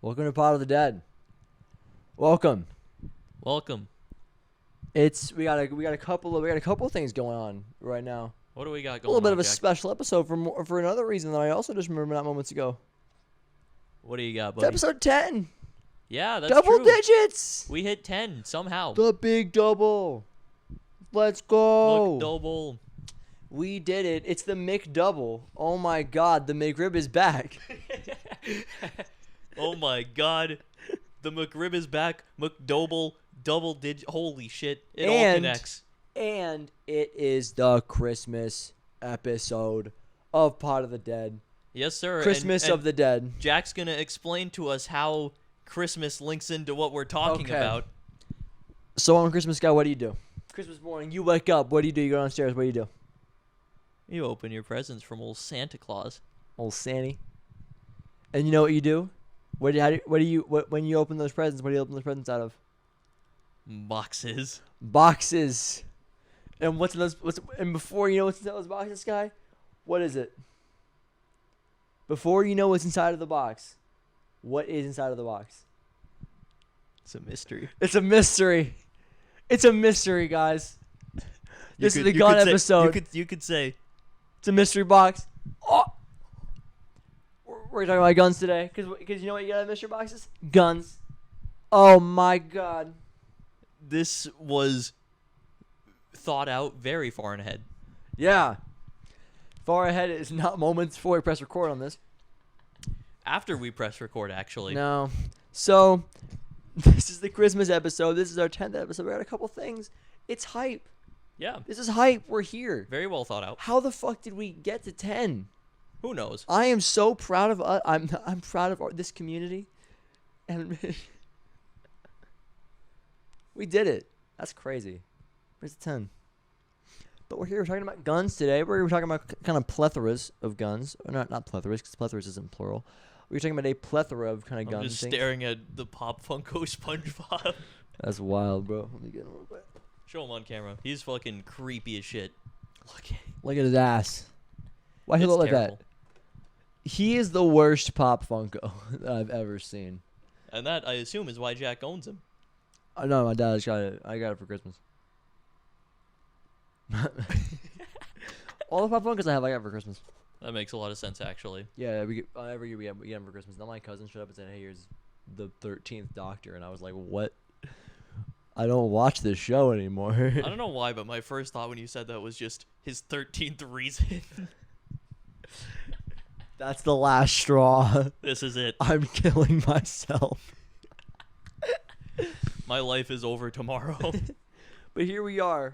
Welcome to Pot of the Dead. Welcome. We got a couple of things going on right now. What do we got A going on? little bit of a Jack? special episode for another reason that I also just remembered not moments ago. What do you got, It's buddy? episode 10. Yeah, that's Double true. digits. We hit 10 somehow. The big double. Let's go. Look, double. We did it. It's the McDouble. Oh my God, the McRib is back. Oh my God, the McRib is back. McDouble, double digit. Holy shit! It all connects. And it is the Christmas episode of Pot of the Dead. Yes, sir. Christmas and of the Dead. Jack's gonna explain to us how Christmas links into what we're talking about. So on Christmas, guy, what do you do? Christmas morning, you wake up. What do? You go downstairs. What do you do? You open your presents from old Santa Claus. Old Santy. And you know what you do? When you open those presents, what do you open those presents out of? Boxes. Boxes. And what's in those? And before you know what's in those boxes, guy, what is it? Before you know what's inside of the box, what is inside of the box? It's a mystery. It's a mystery. It's a mystery, guys. This is the gun episode. You could say it's a mystery box. Oh! We're talking about guns today, because you know what you got in mystery boxes? Guns. Oh my God. this was thought out very far and ahead. Yeah. Far ahead is not moments before we press record on this. After we press record, actually. No. So, this is the Christmas episode. This is our 10th episode. We got a couple things. It's hype. Yeah. This is hype. We're here. Very well thought out. How the fuck did we get to 10? Who knows? I am so proud of us. I'm proud of this community. And we did it. That's crazy. Where's the 10? But we're here. We're talking about guns today. We're talking about kind of plethoras of guns. Or not plethoras, because plethoras isn't plural. We're talking about a plethora of kind of guns. I'm just staring at the Pop Funko SpongeBob. That's wild, bro. Let me get him real quick. Show him on camera. He's fucking creepy as shit. Look at his ass. Why he look like that? He is the worst Pop Funko that I've ever seen. And that, I assume, is why Jack owns him. I know, my dad just got it. I got it for Christmas. All the Pop Funkos I have, I got for Christmas. That makes a lot of sense, actually. Yeah, every year we get them for Christmas. Then my cousin showed up and said, "Hey, here's the 13th Doctor," and I was like, "What? I don't watch this show anymore." I don't know why, but my first thought when you said that was just his 13th reason. That's the last straw. This is it. I'm killing myself. My life is over tomorrow. But here we are.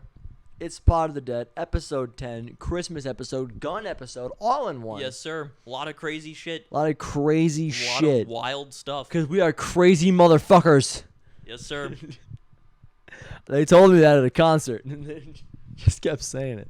It's Pot of the Dead, episode 10, Christmas episode, gun episode, all in one. Yes, sir. A lot of crazy shit. A lot of crazy A lot shit. of wild stuff. Because we are crazy motherfuckers. Yes, sir. They told me that at a concert, and they just kept saying it.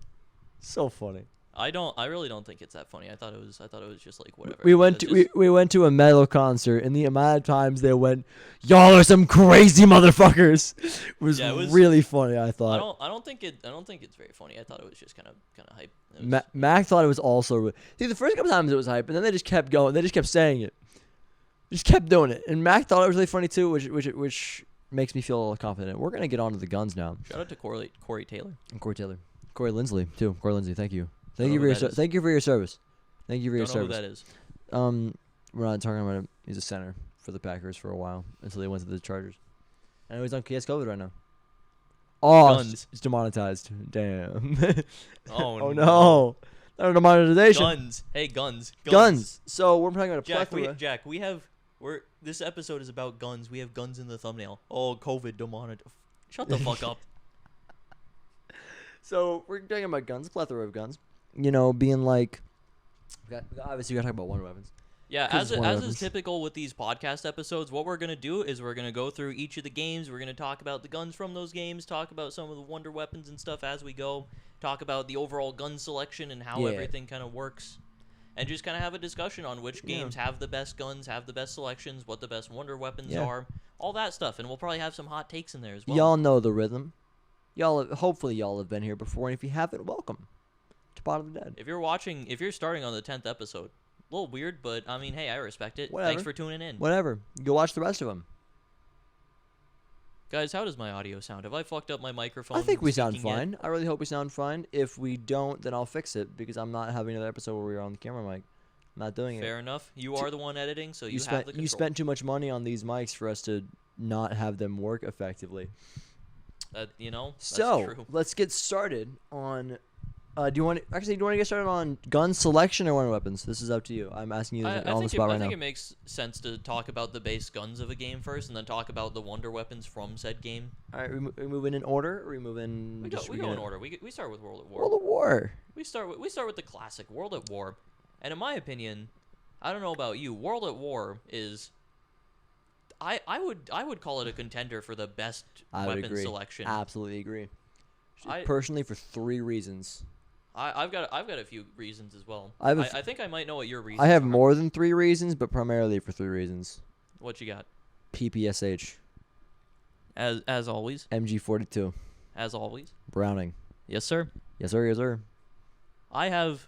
So funny. I really don't think it's that funny. I thought it was just like whatever. We went to a metal concert, and the amount of times they went, "Y'all are some crazy motherfuckers," was really funny. I thought. I don't think it's very funny. I thought it was just kind of hype. Mac thought it was also. See, the first couple times it was hype, and then they just kept going. They just kept saying it. Just kept doing it, and Mac thought it was really funny too, which makes me feel a little confident. We're gonna get on to the guns now. Shout out to Corey Taylor. And Corey Lindsley too. Corey Lindsay, thank you. Thank you for your service. Thank you for your service. Don't know who that is. We're not talking about him. He's a center for the Packers for a while until they went to the Chargers. I know he's on COVID right now. Oh, guns. It's demonetized. Damn. Oh, no. Not a demonetization. Guns. Hey, guns. So we're talking about a plethora. Jack, this episode is about guns. We have guns in the thumbnail. Oh, COVID demonetized. Shut the fuck up. So we're talking about guns, plethora of guns. You know, being like, obviously we gotta talk about wonder weapons. Yeah, as is typical with these podcast episodes, what we're gonna do is we're gonna go through each of the games. We're gonna talk about the guns from those games, talk about some of the wonder weapons and stuff as we go, talk about the overall gun selection and how everything kind of works, and just kind of have a discussion on which games have the best guns, have the best selections, what the best wonder weapons are, all that stuff, and we'll probably have some hot takes in there as well. Y'all know the rhythm. Hopefully y'all have been here before, and if you haven't, welcome to Pot of the Dead. If you're starting on the 10th episode, little weird, but I mean, hey, I respect it. Whatever. Thanks for tuning in. Whatever. Go watch the rest of them. Guys, how does my audio sound? Have I fucked up my microphone? I think we sound speaking yet? fine. I really hope we sound fine. If we don't, then I'll fix it because I'm not having another episode where we're on the camera mic. I'm not doing it. Fair enough. You are the one editing, so you have the control. You spent too much money on these mics for us to not have them work effectively. That's true. Let's get started on. Do you want to get started on gun selection or wonder weapons? This is up to you. I'm asking you on the spot right now. I think it makes sense to talk about the base guns of a game first, and then talk about the wonder weapons from said game. All right, we move in order, or we move in. We go in order. We start with World at War. World at War. We start with the classic World at War, and in my opinion, I don't know about you, World at War is. I would call it a contender for the best weapon selection. Absolutely agree. I personally, for 3 reasons. I've got a few reasons as well. I think I might know what your reasons are. I have more than 3 reasons, but primarily for 3 reasons. What you got? PPSH. As always. MG42. As always. Browning. Yes, sir. Yes, sir. Yes, sir. I have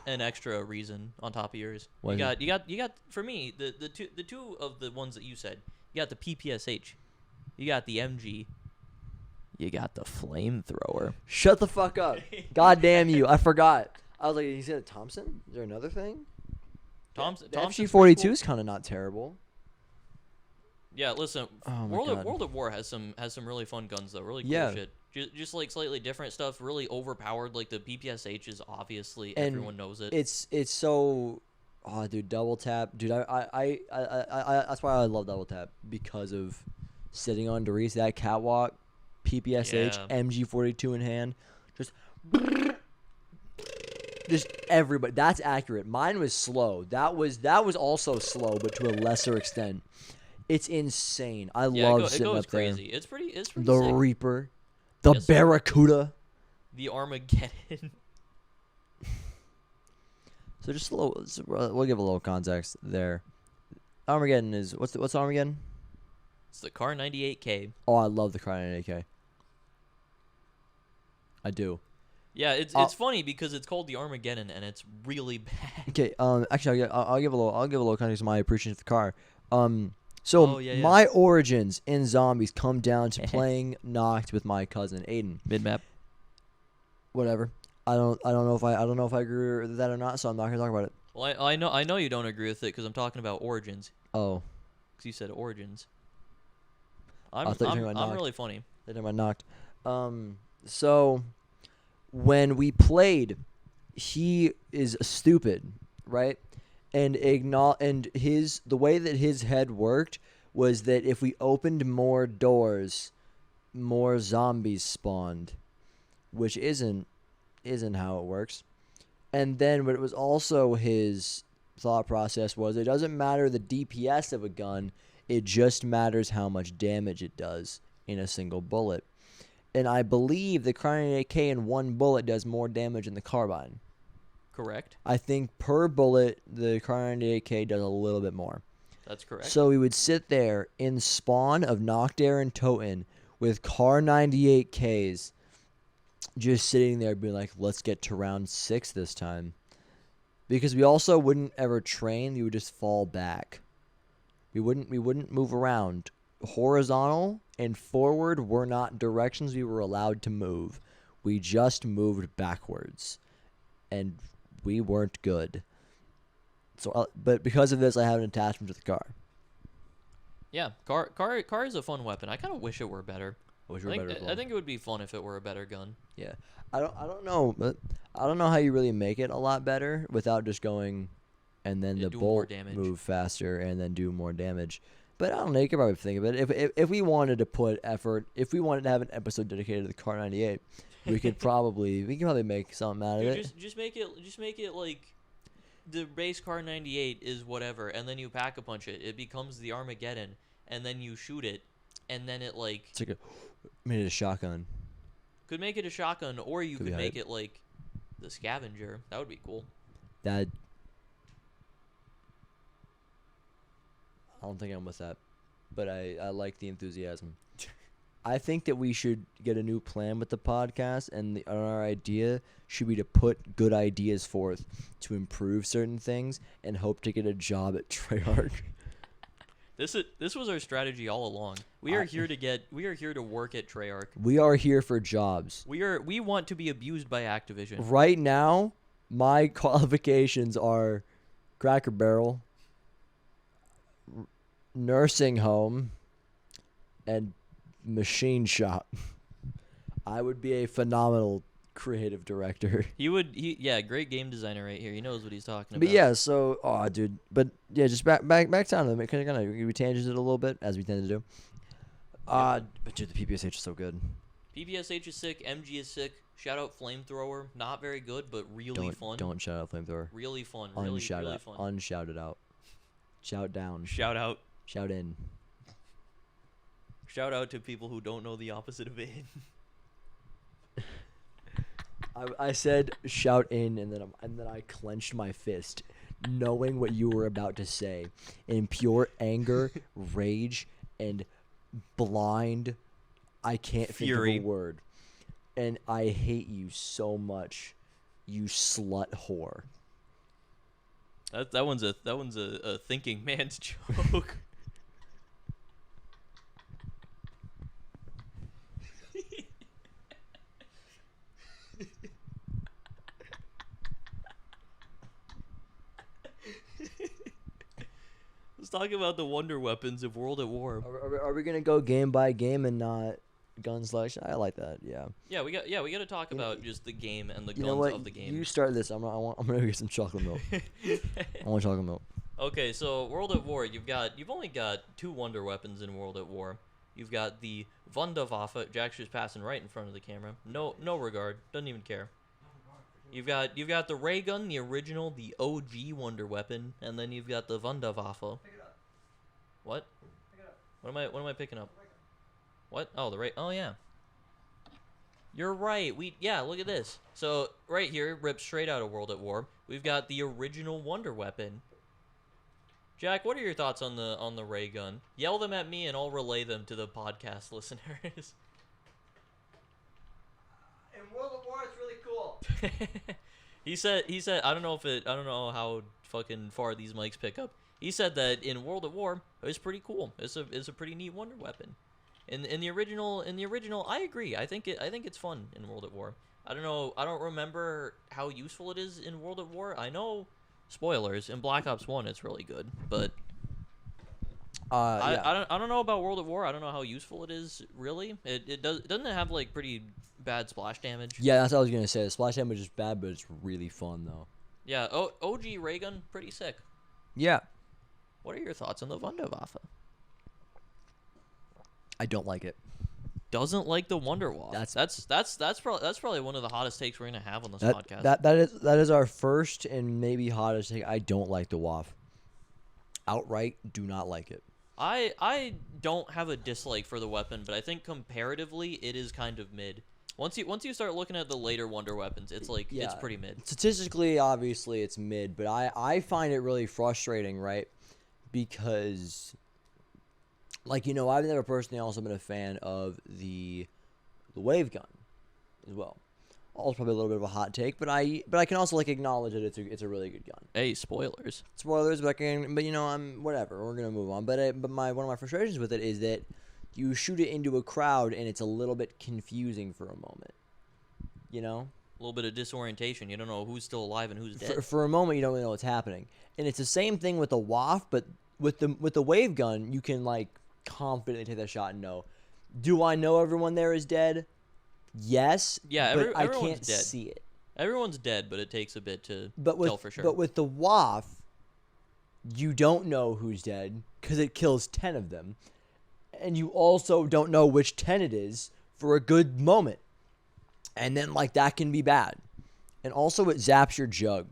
an extra reason on top of yours. You got for me the two of the ones that you said. You got the PPSH. You got the MG. You got the flamethrower. Shut the fuck up. God damn you. I forgot. I was like, you said Thompson? Is there another thing? Thompson. MG42 is kind of not terrible. Yeah, listen. World at War has some really fun guns though. Really cool shit. Just like slightly different stuff. Really overpowered. Like the PPSH is obviously everyone knows it. It's so. Oh, dude, double tap, dude. I that's why I love double tap, because of sitting on Doris, that catwalk. PPSH, MG42 in hand, just everybody. That's accurate. Mine was slow. That was also slow, but to a lesser extent. It's insane. I love sitting up crazy. there. It's pretty. The sick. Reaper, the Barracuda, the Armageddon. So just a little. We'll give a little context there. Armageddon is what's Armageddon? It's the Car 98K. Oh, I love the Car 98K. I do. Yeah, it's funny because it's called the Armageddon and it's really bad. Okay. Actually, I'll give a little context of my appreciation of the car. My origins in zombies come down to playing Noct with my cousin Aiden. Mid-map. Whatever. I don't know if I agree with that or not, so I'm not gonna talk about it. Well, I know you don't agree with it because I'm talking about origins. Oh. Because you said origins. I'm really funny. They're talking about Noct. So when we played, he is stupid, right? And the way that his head worked was that if we opened more doors, more zombies spawned, which isn't how it works. And then what it was also his thought process was, it doesn't matter the DPS of a gun, it just matters how much damage it does in a single bullet. And I believe the Crown AK in one bullet does more damage than the carbine. Correct. I think per bullet, the Crown AK does a little bit more. That's correct. So we would sit there in spawn of Noctair and Toten with Car 98Ks, just sitting there being like, let's get to round 6 this time. Because we also wouldn't ever train, we would just fall back. We wouldn't move around. Horizontal and forward were not directions we were allowed to move. We just moved backwards. And we weren't good. So, but because of this, I have an attachment to the car. Yeah, car is a fun weapon. I kind of wish it were better. I think it would be fun if it were a better gun. Yeah, I don't know, but I don't know how you really make it a lot better without just going, and then the bolt move faster and then do more damage. But I don't know. You could probably think of it. If we wanted to put effort, if we wanted to have an episode dedicated to the Car 98, we could probably make something out of it. Just make it like the base Car 98 is whatever, and then you pack a punch it. It becomes the Armageddon, and then you shoot it, and then it like. It's like made it a shotgun. Could make it a shotgun, or you could make it like the Scavenger. That would be cool. I don't think I'm with that, but I like the enthusiasm. I think that we should get a new plan with the podcast, and our idea should be to put good ideas forth to improve certain things and hope to get a job at Treyarch. This was our strategy all along. We are here to work at Treyarch. We are here for jobs. We want to be abused by Activision. Right now, my qualifications are Cracker Barrel, nursing home, and machine shop. I would be a phenomenal creative director. Yeah, great game designer right here. He knows what he's talking about. But yeah, so dude, but yeah, just back down to them. Kind of we tangented it a little bit as we tend to do. But dude, the PPSH is so good. PPSH is sick. MG is sick. Shout out Flamethrower. Not very good, but really fun. Don't shout out Flamethrower. Really fun. Really fun. Unshouted out. Shout down. Shout out. Shout in. Shout out to people who don't know the opposite of in. I said shout in, and then I clenched my fist, knowing what you were about to say, in pure anger, rage, and blind. I can't Fury. think of a word. And I hate you so much, you slut whore. That one's a thinking man's joke. Let's talk about the wonder weapons of World at War. Are we gonna go game by game and not gun selection? I like that. Yeah. Yeah, we got to talk about just the game and the You guns know what? of the game. You start this. I'm gonna get some chocolate milk. I want chocolate milk. Okay, so World at War, you've only got 2 wonder weapons in World at War. You've got the Wunderwaffe. Jack's just passing right in front of the camera. No regard. Doesn't even care. You've got the ray gun, the original, the OG wonder weapon, and then you've got the Wunderwaffe. Pick it up. What? Pick it up. What am I picking up? What? Oh, the ray. Oh yeah. You're right. Look at this. So right here, ripped straight out of World at War, we've got the original wonder weapon. Jack, what are your thoughts on the ray gun? Yell them at me, and I'll relay them to the podcast listeners. In World of War, it's really cool. He said I don't know how fucking far these mics pick up. He said that in World at War, it's pretty cool. It's a pretty neat wonder weapon. In the original, I agree. I think it's fun in World at War. I don't know. I don't remember how useful it is in World at War. I know, spoilers, in Black Ops 1 it's really good, but yeah. I don't know about World at War. I don't know how useful it is really. Doesn't it have like pretty bad splash damage? Yeah, that's what I was gonna say. The splash damage is bad, but it's really fun though. Yeah, OG ray gun, pretty sick. Yeah. What are your thoughts on the Wunderwaffe? I don't like it. Doesn't like the Wunderwaffe. That's probably one of the hottest takes we're gonna have on this podcast. That is our first and maybe hottest take. I don't like the waff. Outright, do not like it. I don't have a dislike for the weapon, but I think comparatively it is kind of mid. Once you start looking at the later wonder weapons, it's like it's pretty mid. Statistically, obviously, it's mid, but I find it really frustrating, right? Because, like, I've never personally also been a fan of the wave gun as well. Also, probably a little bit of a hot take, but I can also acknowledge that it's a really good gun. Hey, spoilers. Spoilers, but I'm whatever. We're gonna move on. But one of my frustrations with it is that you shoot it into a crowd and it's a little bit confusing for a moment. A little bit of disorientation. You don't know who's still alive and who's dead. For a moment, you don't really know what's happening. And it's the same thing with the waff, but with the wave gun, you can confidently take that shot and know. Do I know everyone there is dead? Yes. Yeah, but I everyone's can't dead. see it. Everyone's dead, but it takes a bit to tell for sure. But with the waff, you don't know who's dead because it kills 10 of them. And you also don't know which 10 it is for a good moment. And then, that can be bad. And also, it zaps your jug.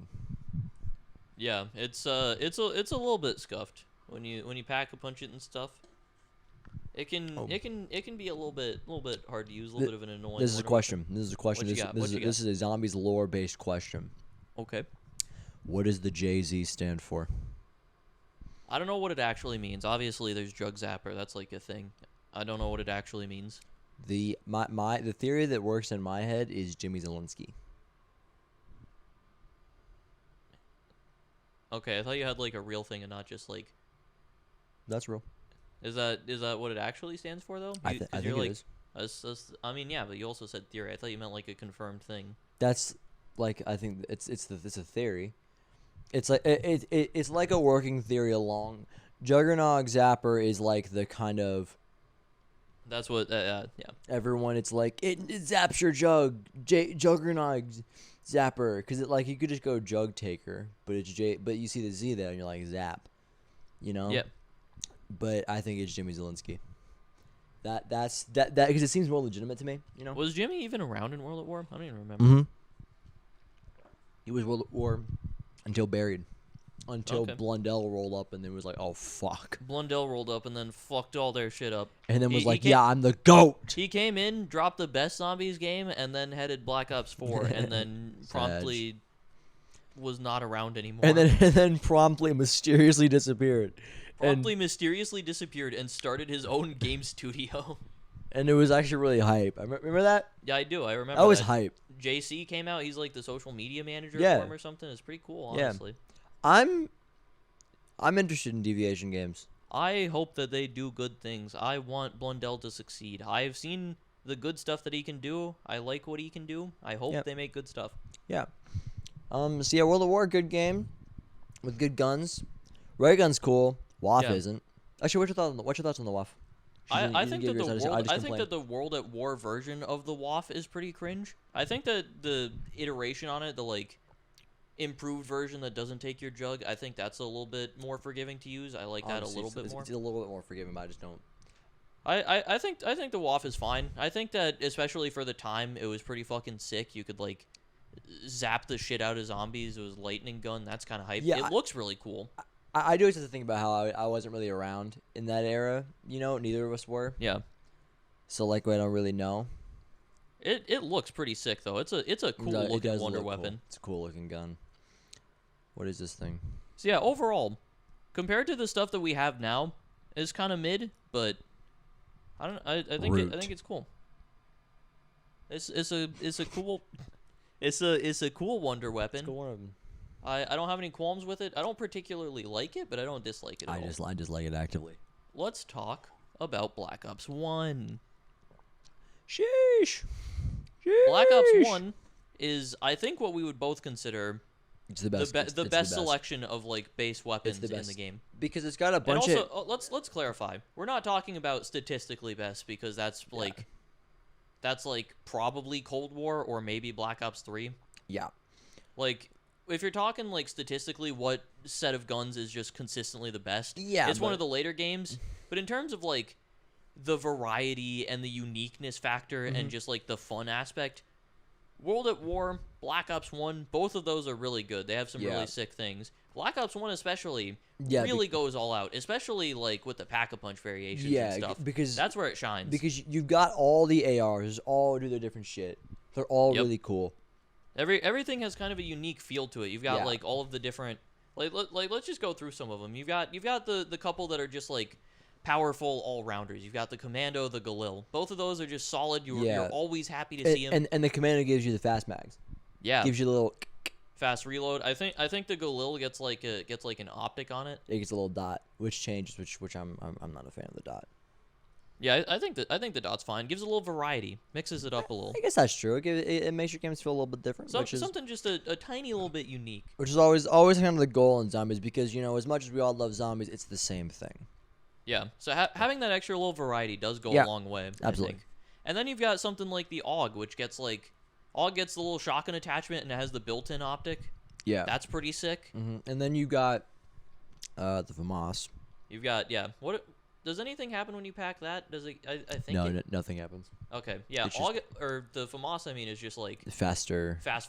Yeah, it's a little bit scuffed when you pack a punch it and stuff. It can be a little bit hard to use, a little bit of an annoying. This is a question. This is a question. This is a zombies lore based question. Okay. What does the JZ stand for? I don't know what it actually means. Obviously, there's Drug Zapper. That's a thing. I don't know what it actually means. The theory that works in my head is Jimmy Zelensky. Okay, I thought you had like a real thing and not just like. That's real. Is that what it actually stands for though? I think you're it like, is. I mean, yeah, but you also said theory. I thought you meant like a confirmed thing. That's like I think it's a theory. It's like it's like a working theory along. Juggernog Zapper is like the kind of. That's what. Yeah. Everyone, it's like it zaps your Juggernog Zapper, because it like you could just go Jug Taker, but it's but you see the Z there and you're like Zap, you know. Yeah. But I think it's Jimmy Zelensky. That's because it seems more legitimate to me, you know. Was Jimmy even around in World at War? I don't even remember. Mm-hmm. He was World at War until buried. Until Okay. Blundell rolled up and then was like, oh, fuck. Blundell rolled up and then fucked all their shit up. And then was He like, came- yeah, I'm the GOAT. He came in, dropped the best zombies game, and then headed Black Ops 4, and then promptly was not around anymore. And then promptly mysteriously disappeared. Mysteriously disappeared and started his own game studio. And it was actually really hype. I remember that? Yeah, I do. I remember That was that. hype. JC came out. He's like the social media manager Yeah. for him or something. It's pretty cool, Yeah. honestly. I'm interested in Deviation games. I hope that they do good things. I want Blundell to succeed. I've seen the good stuff that he can do. I like what he can do. I hope Yep. they make good stuff. Yeah. So yeah, World at War, good game with good guns. Ray gun's cool. WAF Yeah. isn't. Actually, what's your thoughts on the WAF? I think that the World at War version of the WAF is pretty cringe. I think that the iteration on it, the like improved version that doesn't take your jug, I think that's a little bit more forgiving to use. I like that a little bit more. It's a little bit more forgiving, but I just don't. I think the WAF is fine. I think that especially for the time, it was pretty fucking sick. You could like zap the shit out of zombies. It was lightning gun. That's kind of hype. Yeah, it looks really cool. I do have to think about how I wasn't really around in that era. You know, neither of us were. Yeah. So like, I don't really know. It looks pretty sick though. It's a cool looking wonder weapon. Cool. It's a cool looking gun. What is this thing? So yeah, overall, compared to the stuff that we have now, it's kind of mid, but I think it's cool. It's a cool wonder weapon. It's a cool one. I don't have any qualms with it. I don't particularly like it, but I don't dislike it at all. I just like it actively. Let's talk about Black Ops 1. Sheesh. Black Ops 1 is, I think, what we would both consider It's the best. the best selection of like base weapons in the game. Because it's got a bunch and also, let's clarify. We're not talking about statistically best because that's like probably Cold War or maybe Black Ops 3. Yeah. Like if you're talking like statistically what set of guns is just consistently the best. Yeah. It's one of the later games, but in terms of like the variety and the uniqueness factor and just like the fun aspect, World at War, Black Ops 1, both of those are really good. They have some really sick things. Black Ops 1 especially really goes all out, especially like with the Pack-a-Punch variations and stuff. Because that's where it shines. Because you've got all the ARs, all do their different shit. They're all really cool. Everything has kind of a unique feel to it. You've got like all of the different like let's just go through some of them. You've got the couple that are just like powerful all-rounders. You've got the Commando, the Galil. Both of those are just solid. You're always happy to see them. And the Commando gives you the fast mags. Yeah. Gives you a little fast reload. I think the Galil gets like an optic on it. It gets a little dot, which changes, which I'm not a fan of the dot. Yeah, I think the dot's fine. Gives a little variety, mixes it up a little. I guess that's true. It makes your games feel a little bit different. Something just a tiny little bit unique. Which is always kind of the goal in zombies, because as much as we all love zombies, it's the same thing. Yeah, so having that extra little variety does go a long way. Absolutely. I think. And then you've got something like the AUG, which gets the little shotgun attachment and it has the built-in optic. Yeah, that's pretty sick. And then you got the FAMAS. You've got what? Does anything happen when you pack that? Does it? I think no, nothing happens. Okay, yeah. AUG, or the FAMAS, I mean, is just like fast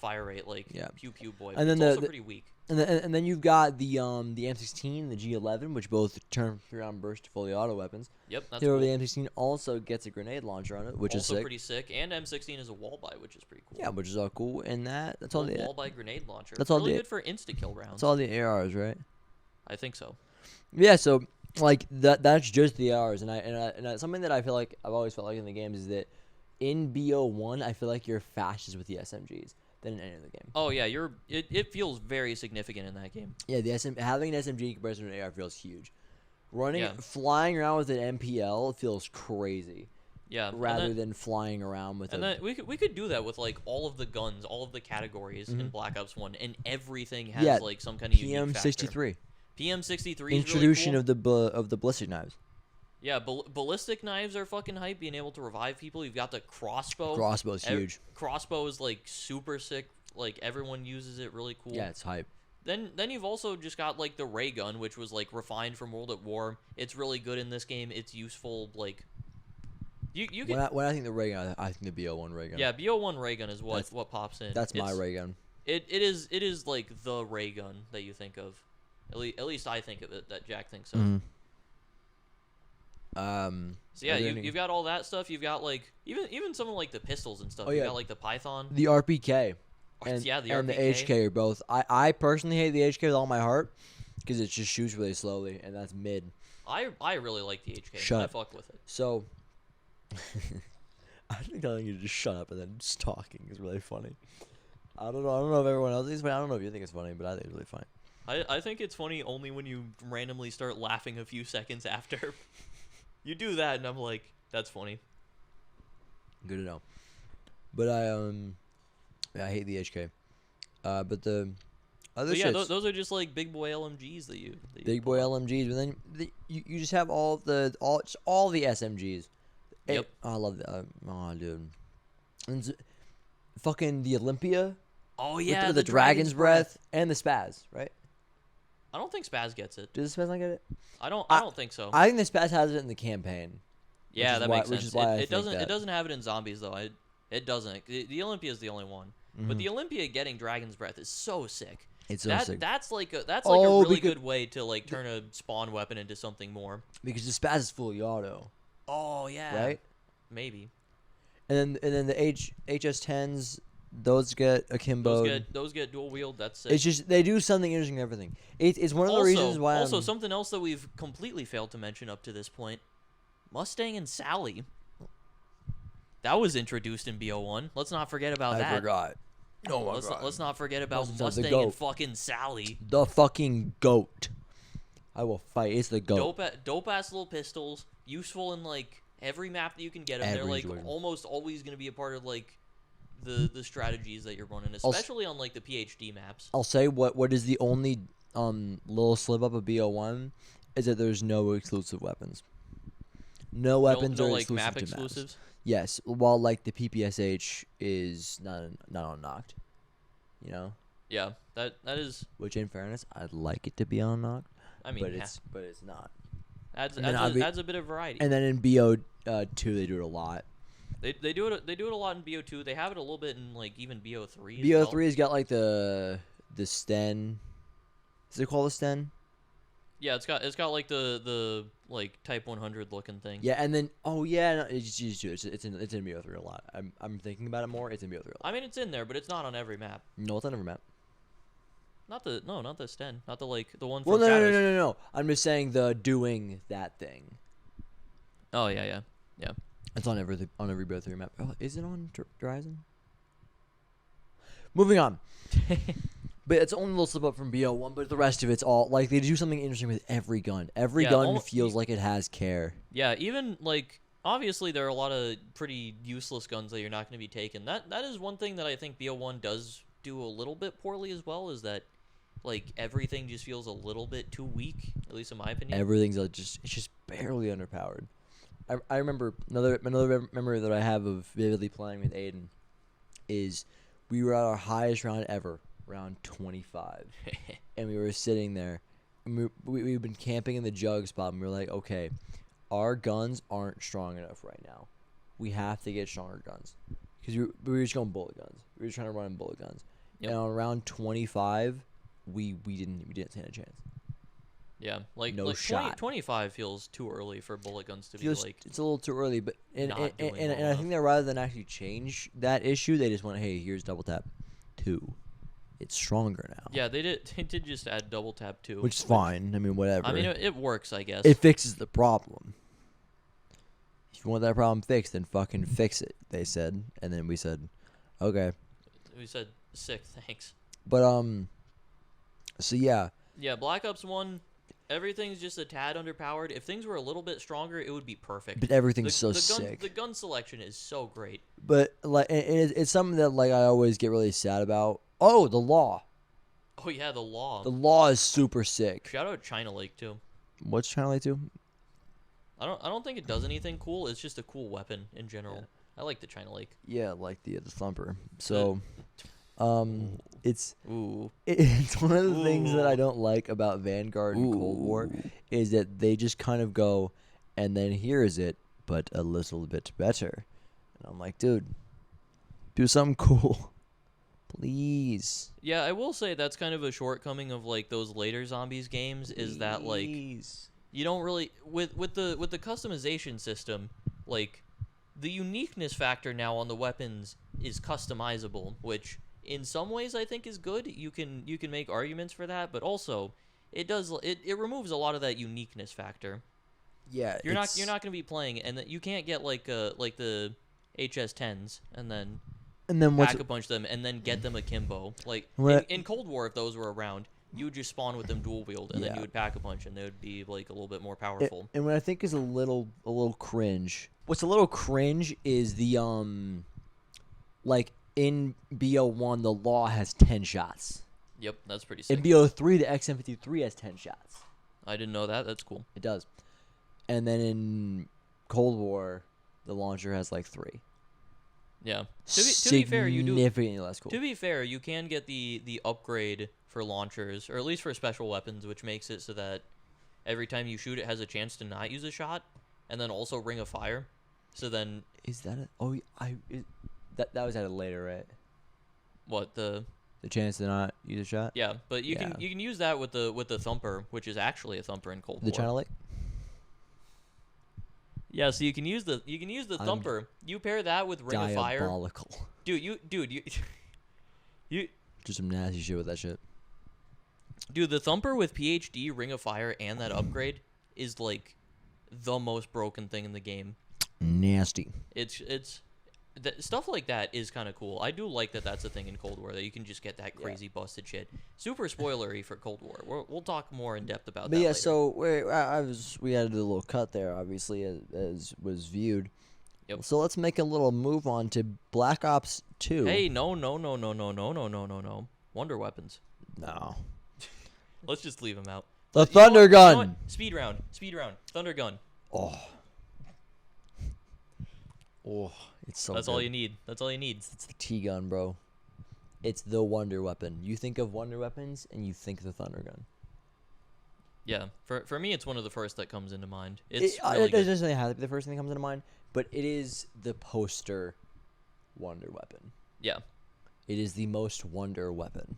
fire rate, like pew pew boy. And then it's also pretty weak. And then you've got the M16, the G11, which both turn around burst to fully auto weapons. Yep, that's cool. cool. The M16 also gets a grenade launcher on it, which is sick. Also pretty sick. And M16 is a wall buy, which is pretty cool. Yeah, which is all cool. And that's all the wall buy grenade launcher. That's really good for insta kill rounds. That's all the ARs, right? I think so. Yeah. So Like that's just the hours, and something that I feel like I've always felt like in the games is that in BO1 I feel like you're fastest with the SMGs than in any other game. Oh yeah, it feels very significant in that game. Yeah, having an SMG in comparison to an AR feels huge. Yeah. Flying around with an MPL feels crazy. Yeah, Rather than flying around with. And then we could do that with like all of the guns, all of the categories in Black Ops 1, and everything has like some kind of unique factor. PM63. PM63 Introduction really cool. of the ballistic knives. Yeah, ballistic knives are fucking hype. Being able to revive people. You've got the crossbow. Crossbow is huge. Crossbow is like super sick. Like everyone uses it. Really cool. Yeah, it's hype. Then you've also just got like the ray gun, which was like refined from World at War. It's really good in this game. It's useful. Like you can. When I think the ray gun, I think the BO1 ray gun. Yeah, BO1 ray gun is what pops in. That's my ray gun. It is like the ray gun that you think of. At least I think of it. That Jack thinks of. Mm-hmm. So yeah, you've got all that stuff. You've got like even some of like the pistols and stuff. Oh, You yeah. got like the Python. The RPK. And, yeah, the and RPK. the HK are both. I personally hate the HK with all my heart because it just shoots really slowly, and that's mid. I really like the HK. Shut I up. fuck with it. So, I think telling you to just shut up and then just talking is really funny. I don't know if everyone else thinks, but I don't know if you think it's funny, but I think it's really funny. I think it's funny only when you randomly start laughing a few seconds after. You do that, and I'm like, that's funny. Good to know. But I hate the HK. But the other But yeah, shits, those are just like big boy LMGs that you big boy pull out. LMGs, but then you just have all the SMGs. Yep. I love that. Oh, dude. And fucking the Olympia. Oh yeah, with the Dragon's Breath and the Spaz, right? I don't think Spaz gets it. Does the Spaz not get it? I don't think so. I think the Spaz has it in the campaign. Yeah, that makes sense. Which is why it doesn't have it in zombies though. It doesn't. The Olympia is the only one. But the Olympia getting Dragon's Breath is so sick. It's so sick. That's like a really good way to like turn a spawn weapon into something more. Because the Spaz is fully auto. Oh yeah. Right? Maybe. And then the HS10s, those get akimbo. Those get dual wield. That's sick. It's just they do something interesting with everything. It's one of the reasons why. Also, something else that we've completely failed to mention up to this point: Mustang and Sally. That was introduced in BO1. Let's not forget about that. I forgot. Oh my god. Let's not forget about Mustang's the Mustang goat. and fucking Sally. The fucking goat. I will fight. It's the goat. Dope ass little pistols. Useful in like every map that you can get them. They're like almost always going to be a part of like the strategies that you're running, especially on like the PhD maps. I'll say what is the only little slip up of BO1 is that there's no exclusive weapons. No weapons are like exclusive map to exclusives. Maps. Yes, while like the PPSH is not unlocked. You know. Yeah, that is. Which, in fairness, I'd like it to be unlocked. I mean, but it's not. Adds a bit of variety. And then in BO2 they do it a lot. They do it a lot in BO2. They have it a little bit in like even BO3. BO3 has got like the Sten. Is it called a Sten? Yeah, it's got like the like Type 100 looking thing. Yeah, and then it's in BO3 a lot. I'm thinking about it more. It's in BO3 a lot. I mean, it's in there, but it's not on every map. No, it's on every map. Not the Sten, not the one from Well, Shadows. no. I'm just saying the doing that thing. Oh yeah. It's on every BO3 map. Oh, is it on Horizon? Moving on. But it's only a little slip up from BO1, but the rest of it's all like they do something interesting with every gun. Every gun feels like it has care. Yeah, even like obviously there are a lot of pretty useless guns that you're not going to be taking. That is one thing that I think BO1 does do a little bit poorly as well, is that like everything just feels a little bit too weak, at least in my opinion. Everything's it's just barely underpowered. I remember another memory that I have of vividly playing with Aiden is we were at our highest round ever, round 25, and we were sitting there. And we've been camping in the jug spot, and we were like, okay, our guns aren't strong enough right now. We have to get stronger guns because we were just going bullet guns. We were trying to run bullet guns, and on round 25, we didn't stand a chance. Yeah, like no shot. 25 feels too early for bullet guns to be like. It's a little too early, but and well I think that rather than actually change that issue, they just went, hey, here's double tap 2. it's stronger now. Yeah, they did. They did just add double tap too, Which is fine. I mean, whatever. I mean, it works, I guess. It fixes the problem. If you want that problem fixed, then fucking fix it, they said. And then we said, okay. We said, sick, thanks. But, so yeah. Yeah, Black Ops 1, everything's just a tad underpowered. If things were a little bit stronger, it would be perfect. But everything's sick. The gun selection is so great. But, like, it's something that, like, I always get really sad about. Oh, the law. Oh, yeah, the law. The law is super sick. Shout out China Lake, too. What's China Lake 2? I don't think it does anything cool. It's just a cool weapon in general. Yeah. I like the China Lake. Yeah, like the Thumper. So, it's Ooh. it's one of the things that I don't like about Vanguard and Cold War is that they just kind of go, and then here's it, but a little bit better. And I'm like, dude, do something cool, please. Yeah, I will say that's kind of a shortcoming of like those later zombies games is that like you don't really with the customization system, like the uniqueness factor now on the weapons is customizable, which in some ways I think is good. You can make arguments for that, but also it removes a lot of that uniqueness factor. Yeah, you're not going to be playing, and you can't get like the HS10s and then pack a bunch of them and then get them akimbo. Like in Cold War, if those were around, you would just spawn with them dual wield, and then you would pack a bunch, and they would be like a little bit more powerful. And what I think is a little cringe. What's a little cringe is the like in BO1 the law has 10 shots. Yep, that's pretty sick. In BO3 the XM53 has 10 shots. I didn't know that. That's cool. It does. And then in Cold War the launcher has like 3. Yeah. To be fair, you do significantly less cool. To be fair, you can get the upgrade for launchers, or at least for special weapons, which makes it so that every time you shoot, it has a chance to not use a shot, and then also Ring of Fire. So then, is that it? Oh, that was added later, right? What the chance to not use a shot? Yeah, but you can use that with the Thumper, which is actually a Thumper in Cold War. The China Lake. Yeah, so you can use the Thumper. You pair that with Ring of Fire. Diabolical. Dude, you do some nasty shit with that shit. Dude, the Thumper with PhD, Ring of Fire, and that upgrade is like the most broken thing in the game. Nasty. It's stuff like that is kind of cool. I do like that that's a thing in Cold War, that you can just get that crazy busted shit. Super spoilery for Cold War. We'll talk more in depth about that. But yeah, later. so we had to do a little cut there, obviously, as was viewed. Yep. So let's make a little move on to Black Ops 2. Hey, no. Wonder weapons. No. Let's just leave them out. The Thunder Gun. You know Speed round. Thunder Gun. Oh, it's so That's good. all you need. That's all you need. It's the T-Gun, bro. It's the wonder weapon. You think of wonder weapons, and you think the Thunder Gun. Yeah, for me, it's one of the first that comes into mind. It really doesn't good. necessarily have to be the first thing that comes into mind, but it is the poster wonder weapon. Yeah. It is the most wonder weapon.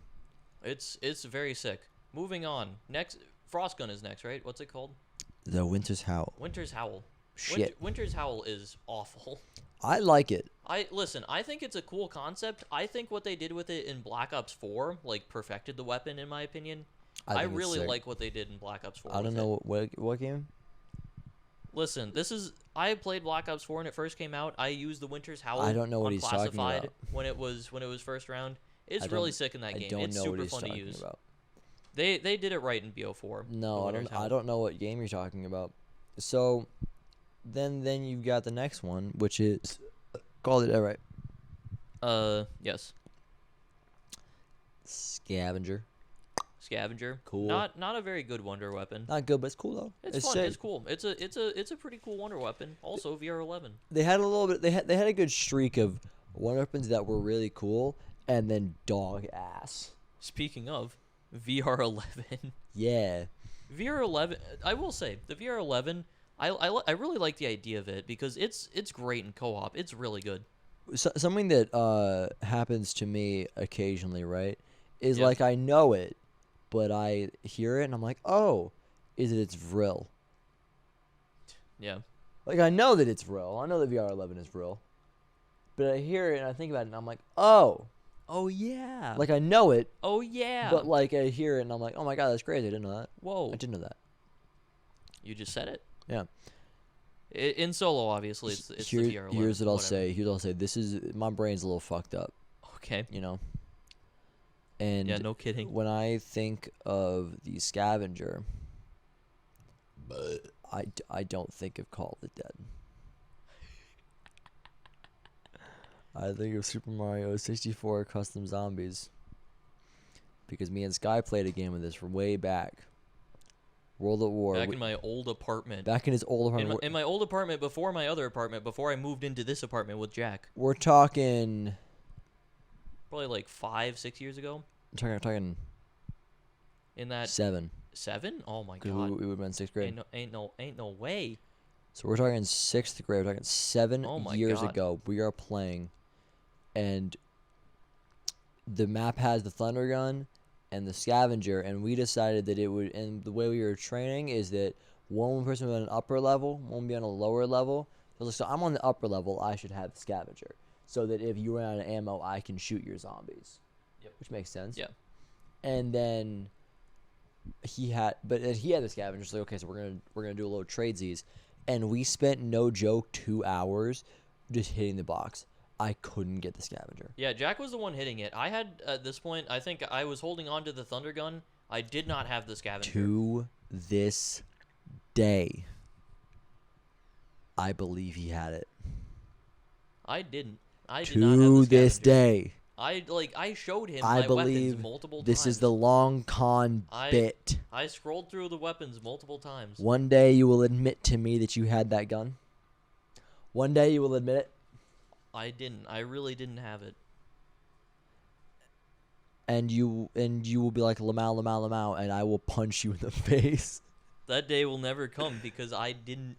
It's very sick. Moving on. Next, Frost Gun is next, right? What's it called? The Winter's Howl. Winter's Howl. Shit. Winter's Howl is awful. I like it. I think it's a cool concept. I think what they did with it in Black Ops 4, like, perfected the weapon, in my opinion. I really like what they did in Black Ops 4. I don't know what game. Listen, I played Black Ops 4 when it first came out. I used the Winter's Howl. I don't know what he's talking Unclassified about. when it was first round. It's really sick in that game. It's super fun to use. About. They did it right in BO4. No, I don't know what game you're talking about. So then you've got the next one, which is called it right. Yes. Scavenger. Cool. Not a very good wonder weapon. Not good, but it's cool though. It's fun. Sick. It's cool. It's a pretty cool wonder weapon. Also VR11. They had a little bit. They had a good streak of wonder weapons that were really cool, and then dog ass. Speaking of VR11. Yeah. VR11. I will say the VR11. I really like the idea of it because it's great in co-op. It's really good. So, something that happens to me occasionally, right, is like I know it, but I hear it and I'm like, oh, is it its vril? Yeah. Like I know that it's real. I know that VR11 is real, but I hear it and I think about it and I'm like, oh, Oh yeah. Like I know it, oh yeah. but like I hear it and I'm like, oh my god, that's crazy. I didn't know that. Whoa. I didn't know that. You just said it. Yeah. In solo, obviously, it's the TR11. Here's what I'll whatever. say. Here's what I'll say. This is my brain's a little fucked up. Okay. You know. And Yeah, no kidding. when I think of the Scavenger, I don't think of Call of the Dead. I think of Super Mario 64 Custom Zombies. Because me and Sky played a game of this from way back. World at War. Back in my old apartment. Back in his old apartment. In my old apartment before my other apartment, before I moved into this apartment with Jack. We're talking... Probably like 5-6 years ago. I'm talking In that 7. 7? Oh my Because god. we would have been in 6th grade. Ain't no way. So we're talking 6th grade. We're talking 7 Oh my years God. ago. We are playing, and the map has the thunder gun and the scavenger, and we decided that it would. And the way we were training is that one person would be on an upper level, one would be on a lower level. So I'm on the upper level. I should have the scavenger, so that if you run out of ammo, I can shoot your zombies. Yep. Which makes sense. Yeah. And then he had the scavenger. So like, okay, so we're gonna do a little tradesies. And we spent, no joke, 2 hours just hitting the box. I couldn't get the scavenger. Yeah, Jack was the one hitting it. I had, at this point, I think I was holding on to the thunder gun. I did not have the scavenger. To this day, I believe he had it. I didn't. I did not have the To scavenger. this day, I showed him I my believe weapons multiple this times. is the long con bit. I scrolled through the weapons multiple times. One day you will admit to me that you had that gun. One day you will admit it. I didn't. I really didn't have it. And you will be like, Lamau, Lamau, Lamau, and I will punch you in the face. That day will never come because I didn't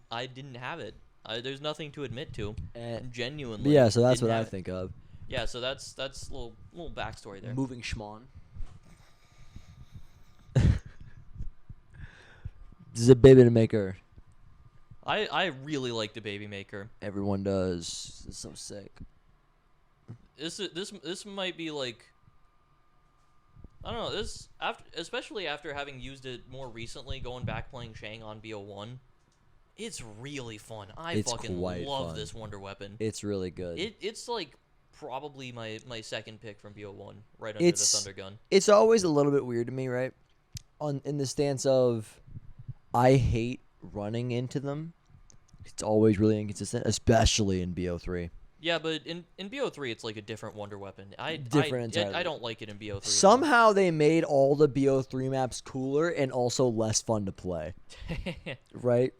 have it. There's nothing to admit to. And Genuinely. yeah, so that's didn't what I have it. think of. Yeah, so that's a little backstory there. Moving schmon. This is a baby maker. I really like the Baby Maker. Everyone does. It's so sick. This might be like, I don't know, this especially after having used it more recently, going back playing Shang on BO1. It's really fun. It's fucking quite love fun. this wonder weapon. It's really good. It's like probably my second pick from BO1, right under the thunder gun. It's always a little bit weird to me, right? In the stance of, I hate running into them. It's always really inconsistent, especially in BO3. Yeah, but in BO3 it's like a different wonder weapon. Different entirely. I don't like it in BO3. Somehow they made all the BO3 maps cooler and also less fun to play. Right?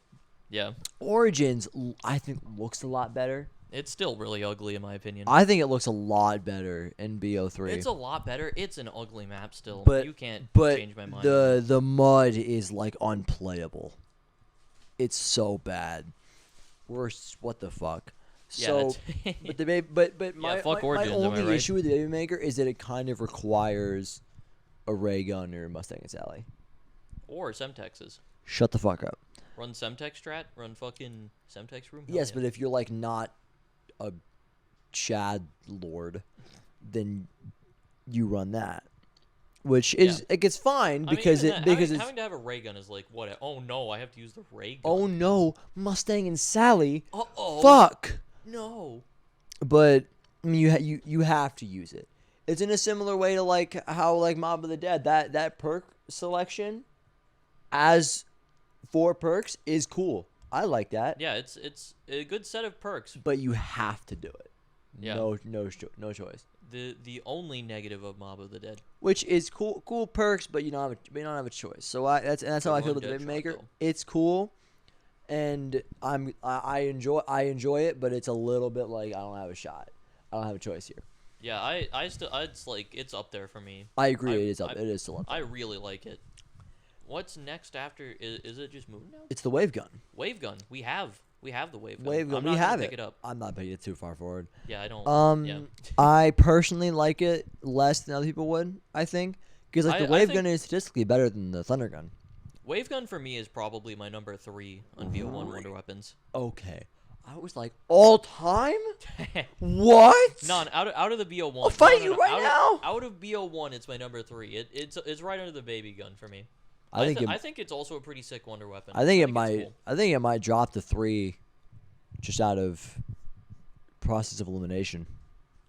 Yeah. Origins, I think, looks a lot better. It's still really ugly in my opinion. I think it looks a lot better in BO3. It's a lot better. It's an ugly map still. But you can't but change my mind. the mud is like unplayable. It's so bad. Worse, what the fuck? Yeah, So, but the but my, fuck my Origins, am I only right? issue with the Baby Maker is that it kind of requires a ray gun or Mustang and Sally. Or Semtexes. Shut the fuck up. Run Semtex strat? Run fucking Semtex room? Hell Yes, yeah. but if you're like not a Chad Lord, then you run that, which is it gets fine because having to have a ray gun is like what? Oh no, I have to use the ray gun. oh no, Mustang and Sally. Uh-oh. Fuck. No. But I mean, you have to use it. It's in a similar way to like how like Mob of the Dead, that perk selection as 4 perks is cool. I like that. Yeah, it's a good set of perks. But you have to do it. Yeah. No choice. The only negative of Mob of the Dead. Which is cool perks, but you don't have a choice. So that's how I feel about the Baby Maker. It's cool, and I enjoy it, but it's a little bit like I don't have a shot. I don't have a choice here. Yeah, it's like it's up there for me. I agree. It is still up there. I really like it. What's next after? Is it just Moon now? It's the wave gun. Wave gun. We have the wave gun. Wave gun. I'm We not have gonna it. Pick it up. I'm not putting it too far forward. Yeah, I don't. Yeah. I personally like it less than other people would. I think because like the wave gun is statistically better than the thunder gun. Wave gun for me is probably my number 3 on BO1 Wonder Weapons. Okay, I was like, all time? What? No, out of the BO1. I'll fight you right now. Out of BO1, it's my number 3. It's right under the baby gun for me. I think it's also a pretty sick wonder weapon. I think it it's might. cool. I think it might drop to 3, just out of process of elimination.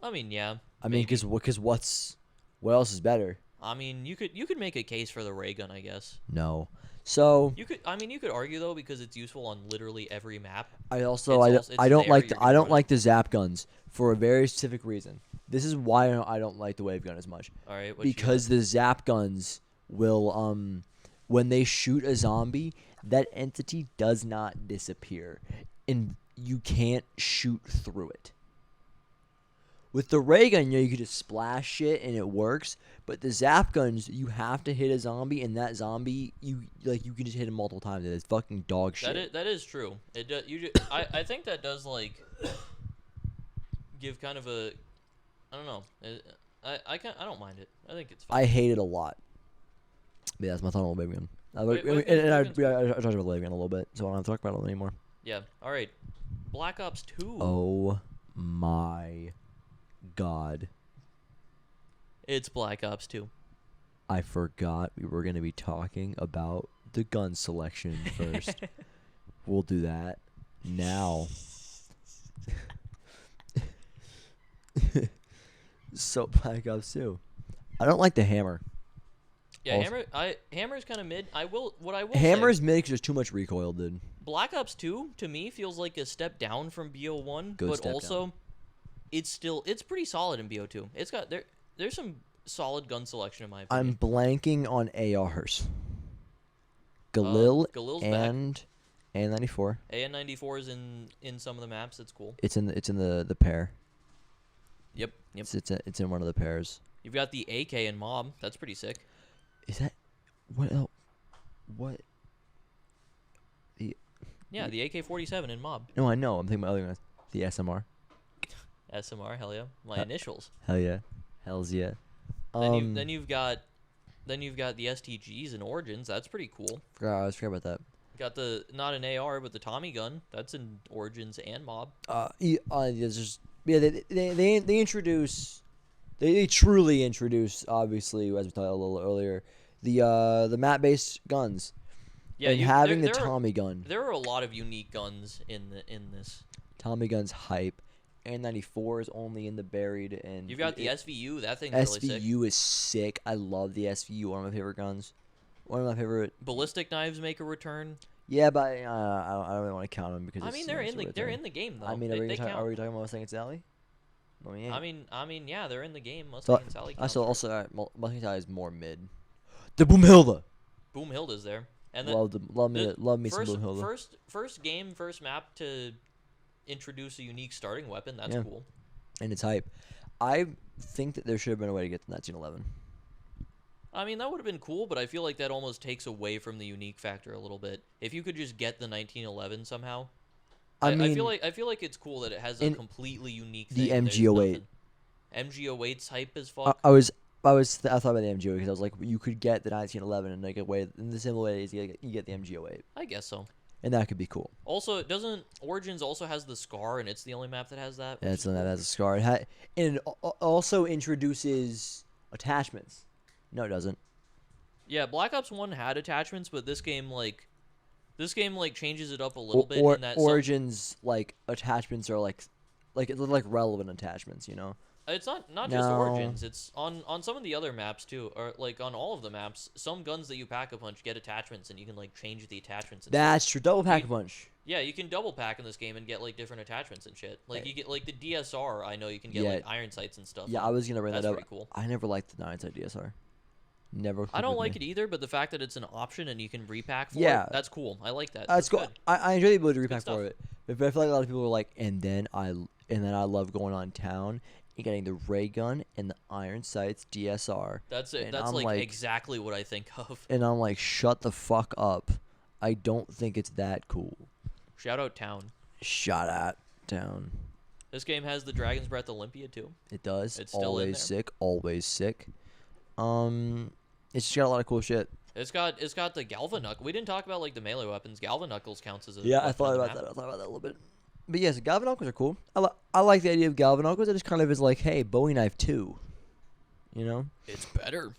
I mean, yeah. I mean, because what else is better? I mean, you could make a case for the ray gun, I guess. No. So You could argue though because it's useful on literally every map. I don't there, like the zap guns for a very specific reason. This is why I don't like the wave gun as much. All right, Because the zap guns will when they shoot a zombie, that entity does not disappear, and you can't shoot through it. With the ray gun, you could just splash shit and it works. But the zap guns, you have to hit a zombie, and that zombie, you can just hit him multiple times. It's fucking dog shit. That is true. It does. I think that does like give kind of a, I don't know. I don't mind it. I think it's fine. I hate it a lot. But yeah, that's my thought on the wave gun. I talked about the wave gun a little bit, so I don't have to talk about it anymore. Yeah. All right. Black Ops 2. Oh my God. It's Black Ops 2. I forgot we were going to be talking about the gun selection first. We'll do that now. So Black Ops 2. I don't like the hammer. Yeah, Hammer's kind of mid. I will Hammer's say, mid because there's too much recoil, dude. Black Ops 2 to me feels like a step down from BO1, but also down. It's pretty solid in BO2. It's got there's some solid gun selection in my opinion. I'm blanking on ARs. Galil and AN-94. AN-94 is in some of the maps. It's cool. It's in the pair. Yep. It's in one of the pairs. You've got the AK in Mob. That's pretty sick. Is that what else? What? Yeah, the AK-47 in Mob. No, I know. I'm thinking about other guns. The SMR. SMR, hell yeah. My initials. Hell yeah. Hells yeah. Then you've got the STGs and Origins. That's pretty cool. I was forgot about that. Got the not an AR but the Tommy gun. That's in Origins and Mob. They introduce. They truly introduce, obviously, as we talked a little earlier, the map-based guns. Yeah, and having the Tommy gun. There are a lot of unique guns in this. Tommy gun's hype. AN-94 is only in the buried, and you've got the SVU. That thing's really sick. SVU is sick. I love the SVU. One of my favorite guns. One of my favorite. Ballistic knives make a return. Yeah, but I don't really want to count them because they're in the game though. I mean, are we talking about Mustang and Sally? No, we ain't. I mean, yeah, they're in the game. Mustang and Sally. Also, Mustang and Sally is more mid. The Boomhilda. Boomhilda's there, and then love me some Boomhilda. First map to introduce a unique starting weapon. That's cool. And it's hype. I think that there should have been a way to get the 1911. I mean, that would have been cool, but I feel like that almost takes away from the unique factor a little bit. If you could just get the 1911 somehow. I feel like it's cool that it has a completely unique thing. The MG08. MG08's hype as fuck. I thought about the MG08 because I was like, you could get the 1911 and like a way in the similar way as you get the MG08. I guess so. And that could be cool. Also, doesn't Origins also has the Scar, and it's the only map that has that? Yeah, it's the one that has a Scar. And it also introduces attachments. No, it doesn't. Yeah, Black Ops 1 had attachments, but this game changes it up a little bit. In that Origins attachments are like relevant attachments, you know. It's not just Origins. It's on some of the other maps too, or like on all of the maps. Some guns that you pack a punch get attachments, and you can like change the attachments. That's true. Double pack a punch. Yeah, you can double pack in this game and get like different attachments and shit. Like you get like the DSR. I know you can get like iron sights and stuff. Yeah, I was gonna bring that up. Pretty cool. I never liked the 9-side DSR. Never. I don't like it either, but the fact that it's an option and you can repack for it, that's cool. I like that. That's cool. I enjoy the ability to repack for it. But I feel like a lot of people are like, and then I love going on town and getting the ray gun and the iron sights DSR. That's it. That's like exactly what I think of. And I'm like, shut the fuck up. I don't think it's that cool. Shout out Town. Shout out Town. This game has the Dragon's Breath Olympia too. It does. It's still always sick. Always sick. It's just got a lot of cool shit. It's got the Galvanuckle. We didn't talk about like the melee weapons. Galvanuckles counts as a I thought about that. I thought about that a little bit. But yes, galvanockles are cool. I like the idea of galvanockles. It just kind of is like, hey, Bowie knife 2. You know? It's better.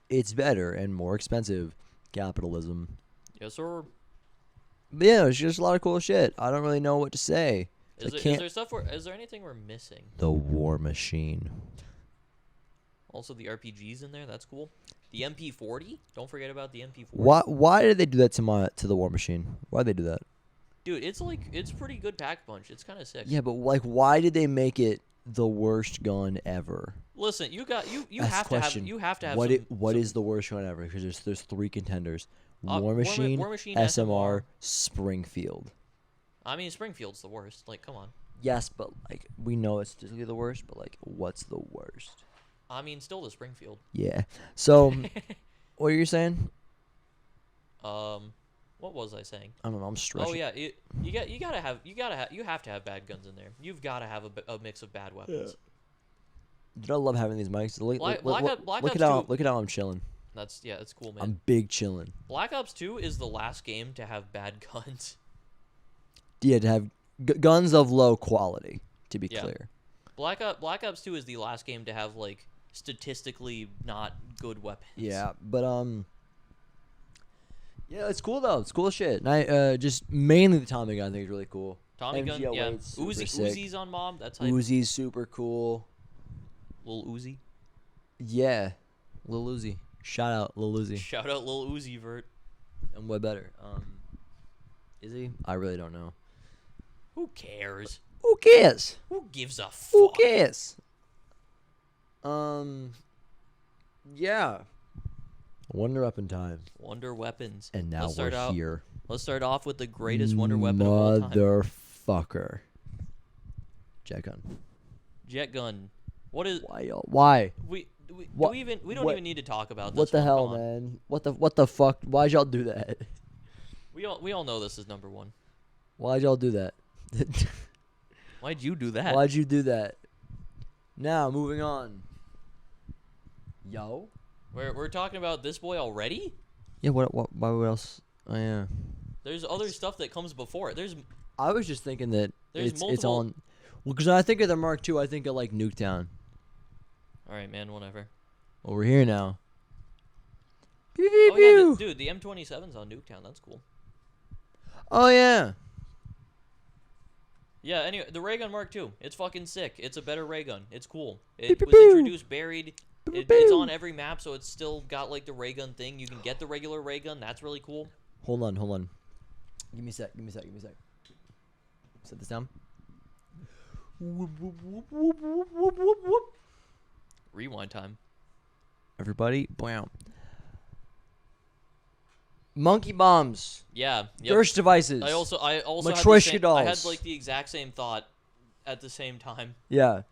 It's better and more expensive. Capitalism. Yes, sir. But yeah, it's just a lot of cool shit. I don't really know what to say. Is there anything we're missing? The War Machine. Also, the RPGs in there. That's cool. The MP40. Don't forget about the MP40. Why did they do that to the War Machine? Why did they do that? Dude, it's pretty good pack punch. It's kind of sick. Yeah, but like, why did they make it the worst gun ever? Listen, you have to have what is the worst gun ever? Because there's 3 contenders: War Machine, SMR, Springfield. I mean, Springfield's the worst. Like, come on. Yes, but like we know it's statistically the worst. But like, what's the worst? I mean, still the Springfield. Yeah. So, what are you saying? What was I saying? I don't know. I'm stretching. Oh yeah, you have to have bad guns in there. You've got to have a mix of bad weapons. Yeah. Dude, I love having these mics. Look at how I'm chilling. That's cool, man. I'm big chilling. Black Ops 2 is the last game to have bad guns. Yeah, to have guns of low quality. To be clear. Black Ops 2 is the last game to have like statistically not good weapons. Yeah, but yeah, it's cool though. It's cool as shit. And I just mainly the Tommy gun I think is really cool. Tommy gun, yeah. Uzi's on Mob. That's hype. Uzi's super cool. Lil Uzi. Yeah, Lil Uzi. Shout out Lil Uzi. Shout out Lil Uzi Vert. And what better? Is he? I really don't know. Who cares? Who cares? Who gives a fuck? Who cares? Yeah. Wonder Weapon time. Wonder Weapons. And now we're here. Let's start off with the greatest Wonder Weapon of all time. Motherfucker. Jet gun. Jet gun. What is? Why? We don't even need to talk about this. What the hell, man? What the fuck? Why'd y'all do that? We all know this is number 1. Why'd y'all do that? Why'd you do that? Why'd you do that? Now, moving on. Yo. We're talking about this boy already? Yeah, what else? Oh, yeah. There's other stuff that comes before it. I was just thinking that it's on... Well, because when I think of the Mark II, I think of, like, Nuketown. Alright, man, whatever. Well, we're here now. Pew, pew, pew. Yeah, dude, the M27's on Nuketown. That's cool. Oh, yeah. Yeah, anyway, the ray gun Mark II. It's fucking sick. It's a better ray gun. It's cool. It Pew, was pew, introduced buried. It's on every map, so it's still got, like, the ray gun thing. You can get the regular ray gun. That's really cool. Hold on. Give me a sec. Set this down. Rewind time. Everybody, bam. Monkey bombs. Yeah. Yep. Burst devices. I also Matryoshka dolls. I had like the exact same thought at the same time. Yeah.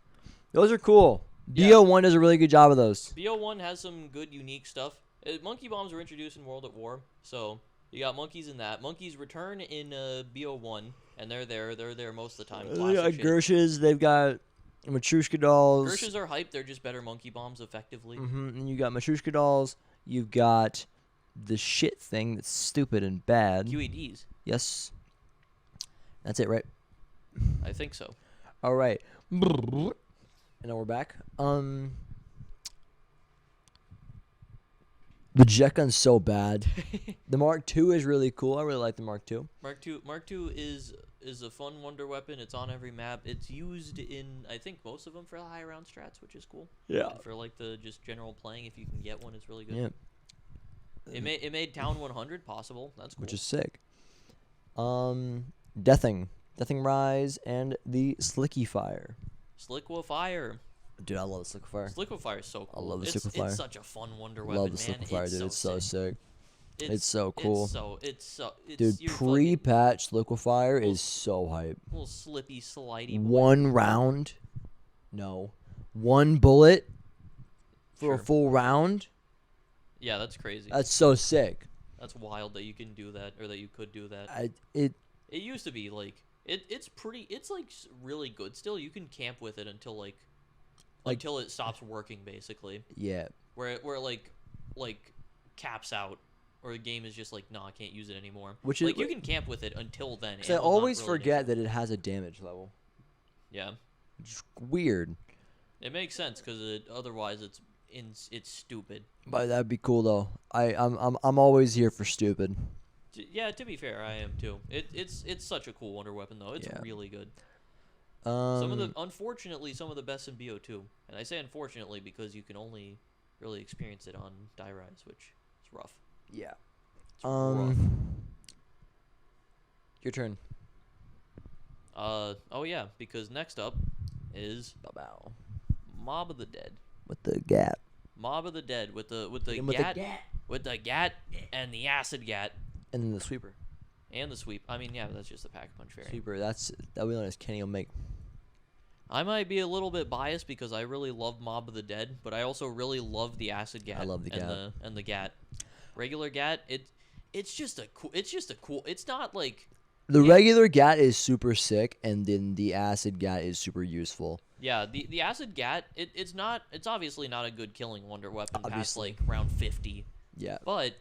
Those are cool. BO1 does a really good job of those. BO1 has some good, unique stuff. Monkey bombs were introduced in World at War, so you got monkeys in that. Monkeys return in BO1, and they're there most of the time. They got Gershas. They've got Matryoshka dolls. Gershas are hype. They're just better monkey bombs, effectively. And you got Matryoshka dolls. You've got the shit thing that's stupid and bad. QEDs. Yes. That's it, right? I think so. All right. And now we're back. The jet gun's so bad. The Mark II is really cool. I really like the Mark II. Mark II is a fun wonder weapon. It's on every map. It's used in, I think, most of them for the high round strats, which is cool. Yeah. And for like the just general playing, if you can get one, it's really good. Yeah. It made Town 100 possible. That's cool. Which is sick. Deathing Rise, and the Slicky Fire. Sliquifire. Dude, I love the Sliquifire. Sliquifire is so cool. I love the Sliquifire. It's such a fun wonder weapon, Love the Sliquifire, dude. It's so sick. It's so cool. Dude, pre-patch Sliquifire is so hype. Little slippy, slidey. One round. No. One bullet for a full round. Yeah, that's crazy. That's so sick. That's wild that you can do that, or that you could do that. It used to be like it's like really good still. You can camp with it until until it stops working, basically. Yeah. Where it like caps out or the game is just like, no, I can't use it anymore. Which like you can camp with it until then. I always forget that it has a damage level. Yeah. It's weird. It makes sense because otherwise it's stupid. But that'd be cool though. I'm always here for stupid. Yeah, to be fair, I am too. It's such a cool wonder weapon though. It's really good. Unfortunately, some of the best in BO2, and I say unfortunately because you can only really experience it on Die Rise, which is rough. Yeah. It's rough. Your turn. Oh yeah, because next up is Bow. Mob of the Dead. With the gat. Mob of the Dead with the gat and the acid gat. And then the sweeper. And the sweep. I mean, yeah, that's just the pack-a-punch variant. Sweeper, that we learned as Kenny will make. I might be a little bit biased because I really love Mob of the Dead, but I also really love the acid gat. I love the gat. And the gat. Regular gat, it's just a cool. It's not like the regular gat is super sick, and then the acid gat is super useful. Yeah, the acid gat, it's obviously not a good killing wonder weapon past like round 50. Yeah. But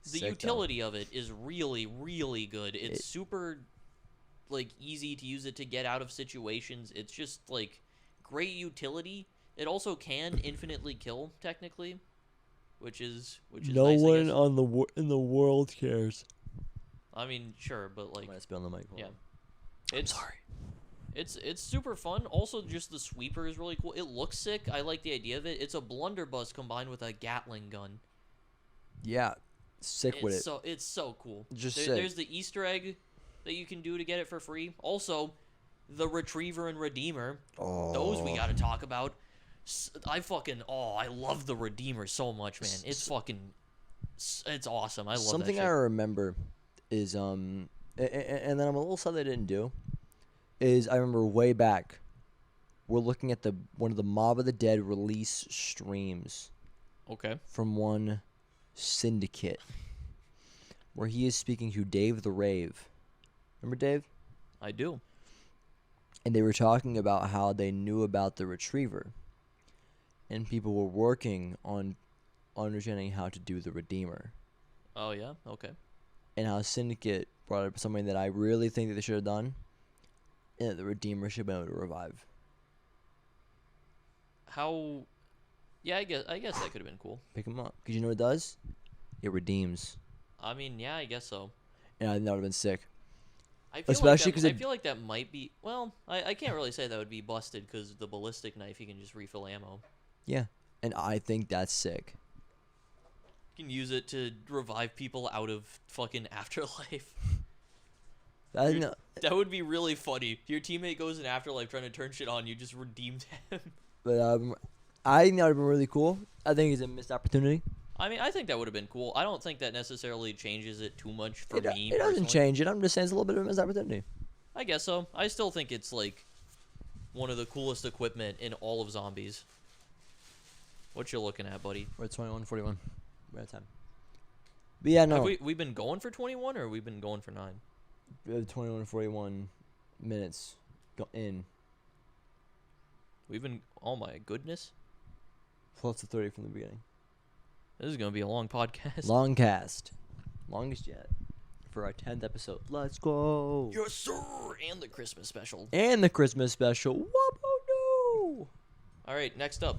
the Sick, utility of it is really, really good. It's super like easy to use it to get out of situations. It's just like great utility. It also can infinitely kill technically, which is no nice, one in the world cares. I mean, sure, but like I'm gonna spit on the mic. Yeah. I'm sorry. It's super fun. Also, just the sweeper is really cool. It looks sick. I like the idea of it. It's a blunderbuss combined with a Gatling gun. Yeah, sick with it. So it's so cool. Just sick. There's the Easter egg that you can do to get it for free. Also, the Retriever and Redeemer. Oh. Those we got to talk about. I love the Redeemer so much, man. It's awesome. I love something that shit. I remember is and then I'm a little sad they didn't do. Is I remember way back, we're looking at one of the Mob of the Dead release streams. Okay. From one Syndicate, where he is speaking to Dave the Rave. Remember Dave? I do. And they were talking about how they knew about the Retriever, and people were working on understanding how to do the Redeemer. Oh yeah. Okay. And how Syndicate brought up something that I really think that they should have done. And that the Redeemer should be able to revive. How? Yeah, I guess that could have been cool. Pick him up. Because you know what it does? It redeems. I mean, yeah, I guess so. And I think that would have been sick. I feel like that might be... Well, I can't really say that would be busted because the ballistic knife, you can just refill ammo. Yeah. And I think that's sick. You can use it to revive people out of fucking afterlife. That would be really funny. Your teammate goes in afterlife trying to turn shit on, you just redeemed him. But I think that would have been really cool. I think it's a missed opportunity. I mean, I think that would have been cool. I don't think that necessarily changes it too much for me. It doesn't change it. I'm just saying it's a little bit of a missed opportunity. I guess so. I still think it's like one of the coolest equipment in all of zombies. What you looking at, buddy? We're at 21:41. We're out of time. But yeah, no. Have we been going for 21 or we've been going for 9? We have 21:41 minutes in. We've been... Oh my goodness. Plus the 30 from the beginning. This is going to be a long podcast. Long cast. Longest yet. For our 10th episode. Let's go. Yes, sir. And the Christmas special. And the Christmas special. Whoop-oh-no. All right, next up.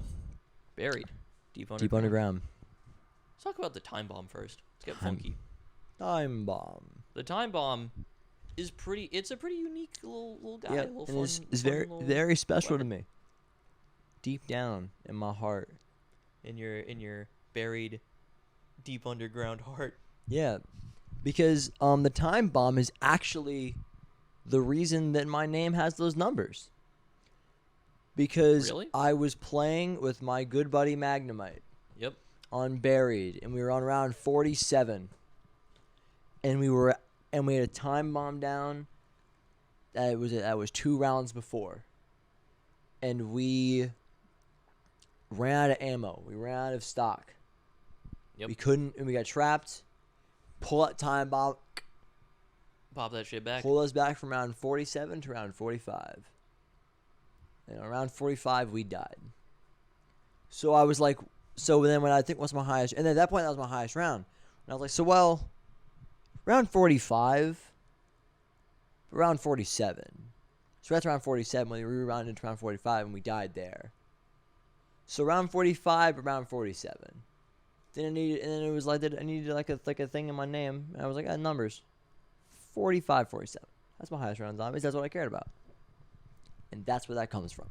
Buried. Deep Underground. Let's talk about the time bomb first. Let's get funky. Time bomb. The time bomb is pretty... It's a pretty unique little guy. Yeah, little and fun, it's very special to me. Deep down in my heart. In your buried deep underground heart. Yeah, because the time bomb is actually the reason that my name has those numbers. Because really? I was playing with my good buddy Magnemite. Yep. On Buried, and we were on round 47, and we had a time bomb down. That was 2 rounds before, and we ran out of ammo. We ran out of stock. Yep. We couldn't, and we got trapped. Pull that time bomb. Pop that shit back. Pull us back from round 47 to round 45. And around 45, we died. So I was like, so then when I think was my highest, and at that point that was my highest round. And I was like, so, well, around 45, around 47. So that's around 47 when we rewound into around 45 and we died there. So around 45, around 47. Then I needed, and then it was like that I needed like a thing in my name. And I was like, numbers. 45, 47. That's my highest round zombies. That's what I cared about. And that's where that comes from.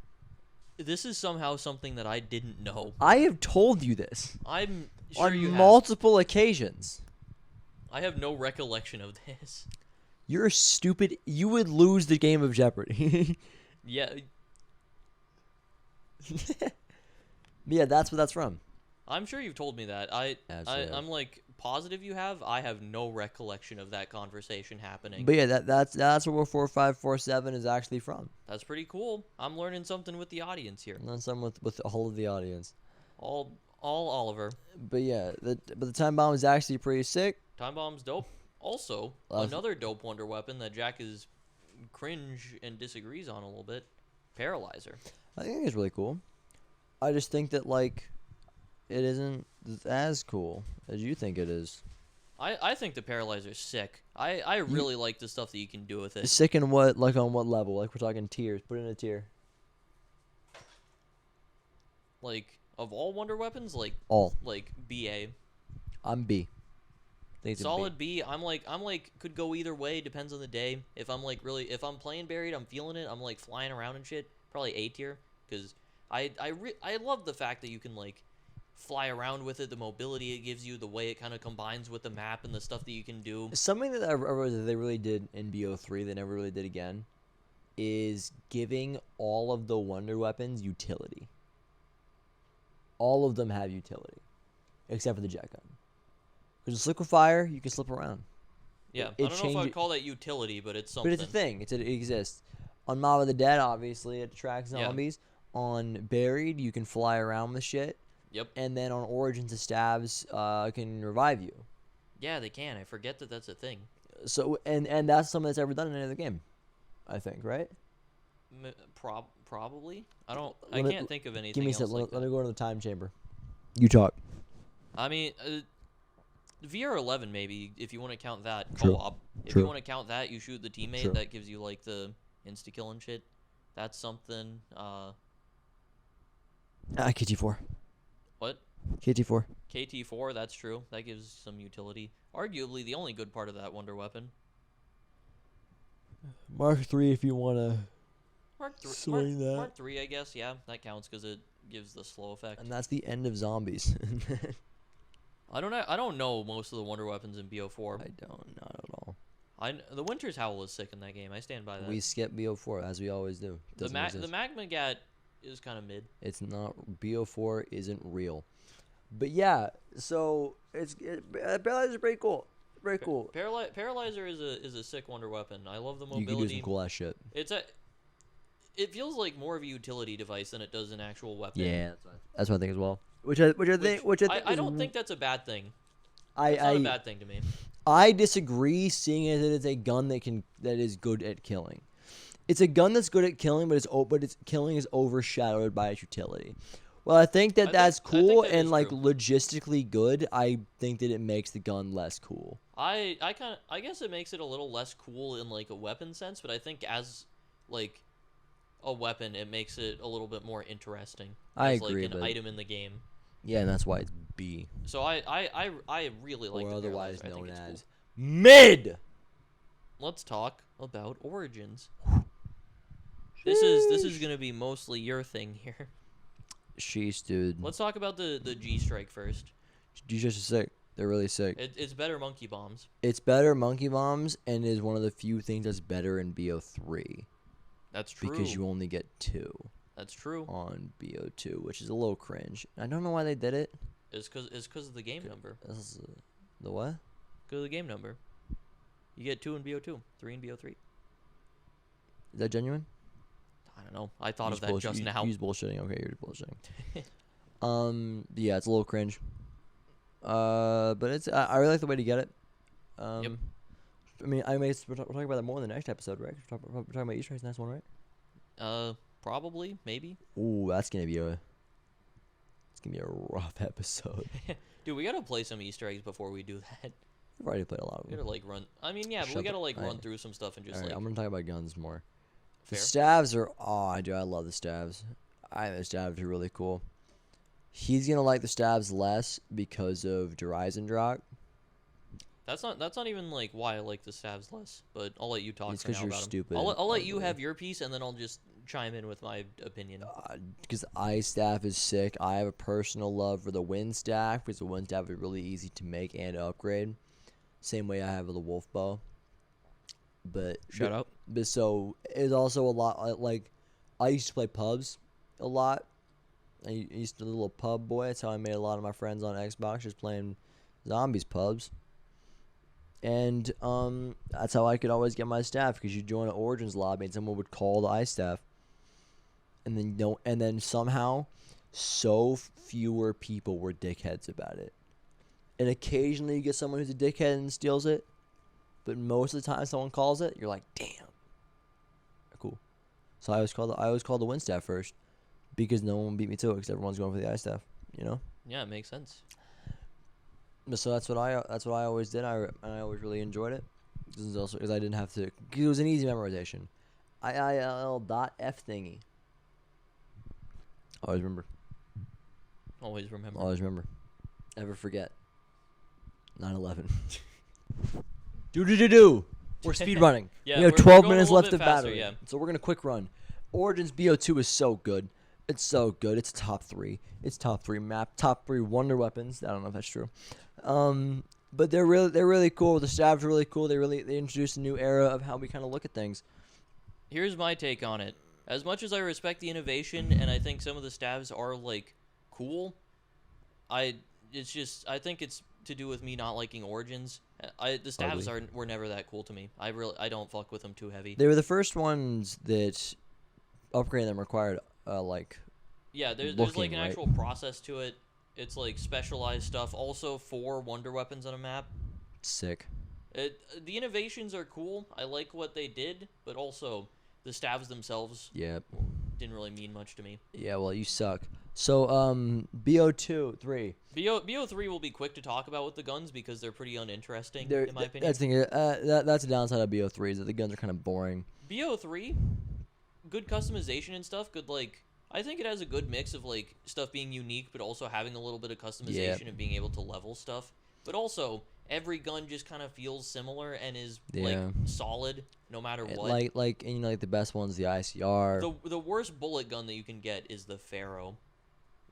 This is somehow something that I didn't know. I have told you this. I'm sure you on have. multiple occasions. I have no recollection of this. You're stupid. You would lose the game of Jeopardy. Yeah. Yeah, that's what that's from. I'm sure you've told me that. I'm like positive you have. I have no recollection of that conversation happening. But yeah, that's where 4547 is actually from. That's pretty cool. I'm learning something with the audience here. Not something with the whole of the audience. All Oliver. But yeah, the time bomb is actually pretty sick. Time bomb's dope. Also, another dope wonder weapon that Jack is cringe and disagrees on a little bit. Paralyzer. I think it's really cool. I just think that like it isn't as cool as you think it is. I think the Paralyzer's sick. I really like the stuff that you can do with it. Sick in what? Like on what level? Like we're talking tiers. Put in a tier. Like of all wonder weapons, like all. Like BA. I'm B. Solid B. I'm like could go either way. Depends on the day. If I'm playing buried, I'm feeling it. I'm like flying around and shit. Probably A tier because I love the fact that you can like fly around with it, the mobility it gives you, the way it kind of combines with the map and the stuff that you can do. Something that they really did in BO3 they never really did again is giving all of the wonder weapons utility. All of them have utility, except for the jet gun. Because with liquefier, you can slip around. Yeah, I don't know if I'd call that utility, but it's something. But it's a thing. It exists. On Mob of the Dead, obviously, it attracts zombies. Yeah. On Buried, you can fly around with shit. Yep. And then on Origins, the stabs can revive you. Yeah, they can. I forget that that's a thing. So and that's something that's ever done in any other game, I think, right? Probably. I can't think of anything. Give me a else second. like Let me go to the time chamber. You talk. I mean, VR11 maybe if you want to count that True. co-op. If True. you want to count that, you shoot the teammate. True. That gives you like the insta kill and shit. That's something. KT4. What? KT4. KT4. That's true. That gives some utility. Arguably the only good part of that wonder weapon. Mark 3 if you want to swing that. Mark 3, I guess. Yeah, that counts because it gives the slow effect. And that's the end of zombies. I don't know most of the wonder weapons in BO4. I don't, not at all. The Winter's Howl is sick in that game. I stand by that. We skip BO4 as we always do. The Magma Gat is kind of mid. It's not. BO4 isn't real. But yeah, so Paralyzer is pretty cool. Very cool. Paralyzer is a sick wonder weepon. I love the mobility. You can do some cool ass shit. It feels like more of a utility device than it does an actual weapon. Yeah, that's what I think as well. Which I don't think that's a bad thing. It's not a bad thing to me. I disagree, seeing it as a gun that is good at killing. It's a gun that's good at killing, but its killing is overshadowed by its utility. Well, I think that's cool and like true. Logistically good. I think that it makes the gun less cool. I guess it makes it a little less cool in like a weapon sense, but I think as like a weapon, it makes it a little bit more interesting. I as, agree. Like an item in the game. Yeah, and that's why it's B. So I really like. Or the otherwise Paralyzer. known as cool. Mid. Let's talk about Origins. This is gonna be mostly your thing here. Sheesh, dude. Let's talk about the G Strike first. G Strikes are sick. They're really sick. It's better monkey bombs. It's better monkey bombs, and is one of the few things that's better in BO3. That's true. Because you only get 2. That's true. On BO2, which is a little cringe. I don't know why they did it. It's because of the game number. The what? Because of the game number. You get 2 in BO2, 3 in BO3. Is that genuine? I don't know. I thought of that just now. He's bullshitting. Okay, you're bullshitting. Yeah, it's a little cringe. But it's I really like the way to get it. Yep. I mean, we're talking about that more in the next episode, right? We're talking about Easter eggs in the next one, right? Probably, maybe. Ooh, it's gonna be a rough episode. Dude, we gotta play some Easter eggs before we do that. We've already played a lot of We them. gotta like run. I mean, yeah, but we gotta like run through some stuff and just Alright, like. I'm gonna talk about guns more. The Fair. stabs are. Oh, I love the stabs. I think the stabs are really cool. He's gonna like the stabs less because of Horizon Drock. That's not even like why I like the stabs less. But I'll let you talk It's for now because you're about 'em. stupid. I'll let you have your piece, and then I'll just chime in with my opinion. Because Ice Staff is sick. I have a personal love for the Wind Staff because the Wind Staff is really easy to make and upgrade. Same way I have with the Wolf Bow. But Shut up. But so it's also a lot like I used to play pubs a lot. I used to be a little pub boy. That's how I made a lot of my friends on Xbox, just playing zombies pubs. And that's how I could always get my staff, because you join an Origins lobby and someone would call the Ice Staff. And then somehow so fewer people were dickheads about it. And occasionally you get someone who's a dickhead and steals it, but most of the time someone calls it, you're like, damn. Cool. So I always call the Wind Staff first, because no one beat me to it, because everyone's going for the Ice Staff, you know? Yeah, it makes sense. So that's what I always did. I always really enjoyed it. This is also because I didn't have to. Cause it was an easy memorization. IIL.F thingy. Always remember. Always remember. Always remember. Never forget. 9/11. Do. We're speed running. Yeah, we have we're 12 going a minutes little left bit of faster, battery. yeah. So we're gonna quick run. Origins BO2 is so good. It's so good. It's top 3. It's top 3 map. Top 3 wonder weapons. I don't know if that's true. But they're really cool. The stabs are really cool. They introduced a new era of how we kind of look at things. Here's my take on it. As much as I respect the innovation, and I think some of the stabs are like cool, I think it's to do with me not liking Origins. The stabs were never that cool to me. I don't fuck with them too heavy. They were the first ones that upgrading them required yeah, there's looking, like an right? actual process to it. It's like specialized stuff. Also, 4 wonder weapons on a map. Sick. The innovations are cool. I like what they did, but also the stabs themselves didn't really mean much to me. Yeah, well, you suck. So, BO2, 3. BO3 will be quick to talk about with the guns because they're pretty uninteresting, in my opinion. That's the thing. That's the downside of BO3 is that the guns are kind of boring. BO3, good customization and stuff. Good, like, I think it has a good mix of like stuff being unique, but also having a little bit of customization and being able to level stuff. But also, every gun just kind of feels similar and is like solid no matter what. Like the best one's the ICR. The worst bullet gun that you can get is the Pharaoh.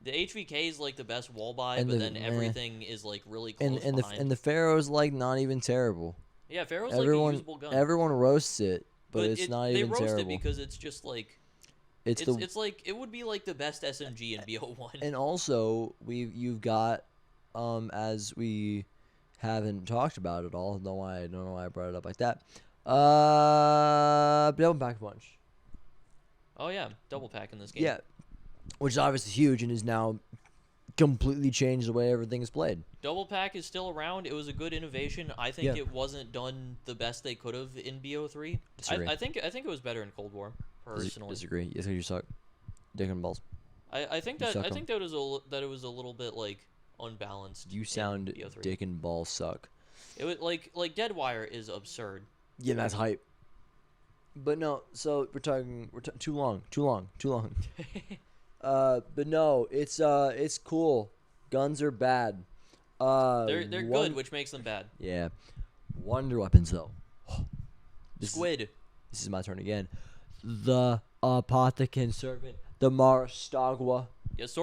The HVK is like the best wall buy, but then everything is like really close behind. And the Pharaoh's like not even terrible. Yeah, Pharaoh's like a usable gun. Everyone roasts it, but it's not even terrible. They roast it because it's just like it's like it would be like the best SMG in BO1. And also you've got as we haven't talked about it all. I don't know why I brought it up like that. Double pack punch. Oh yeah, double pack in this game. Yeah, which is obviously huge and has now completely changed the way everything is played. Double pack is still around. It was a good innovation. I think it wasn't done the best they could have in BO3. I think it was better in Cold War. Personally, disagree. Yes, you suck. Dick and balls. I think that it was a little bit like unbalanced. You sound dick and balls suck. It was like Deadwire is absurd. Yeah, that's hype. But no, so we're talking too long. But no, it's cool. Guns are bad. They're good, which makes them bad. Yeah. Wonder weapons though. Squid. This is my turn again. The Apothecary Servant, the Marastagwa,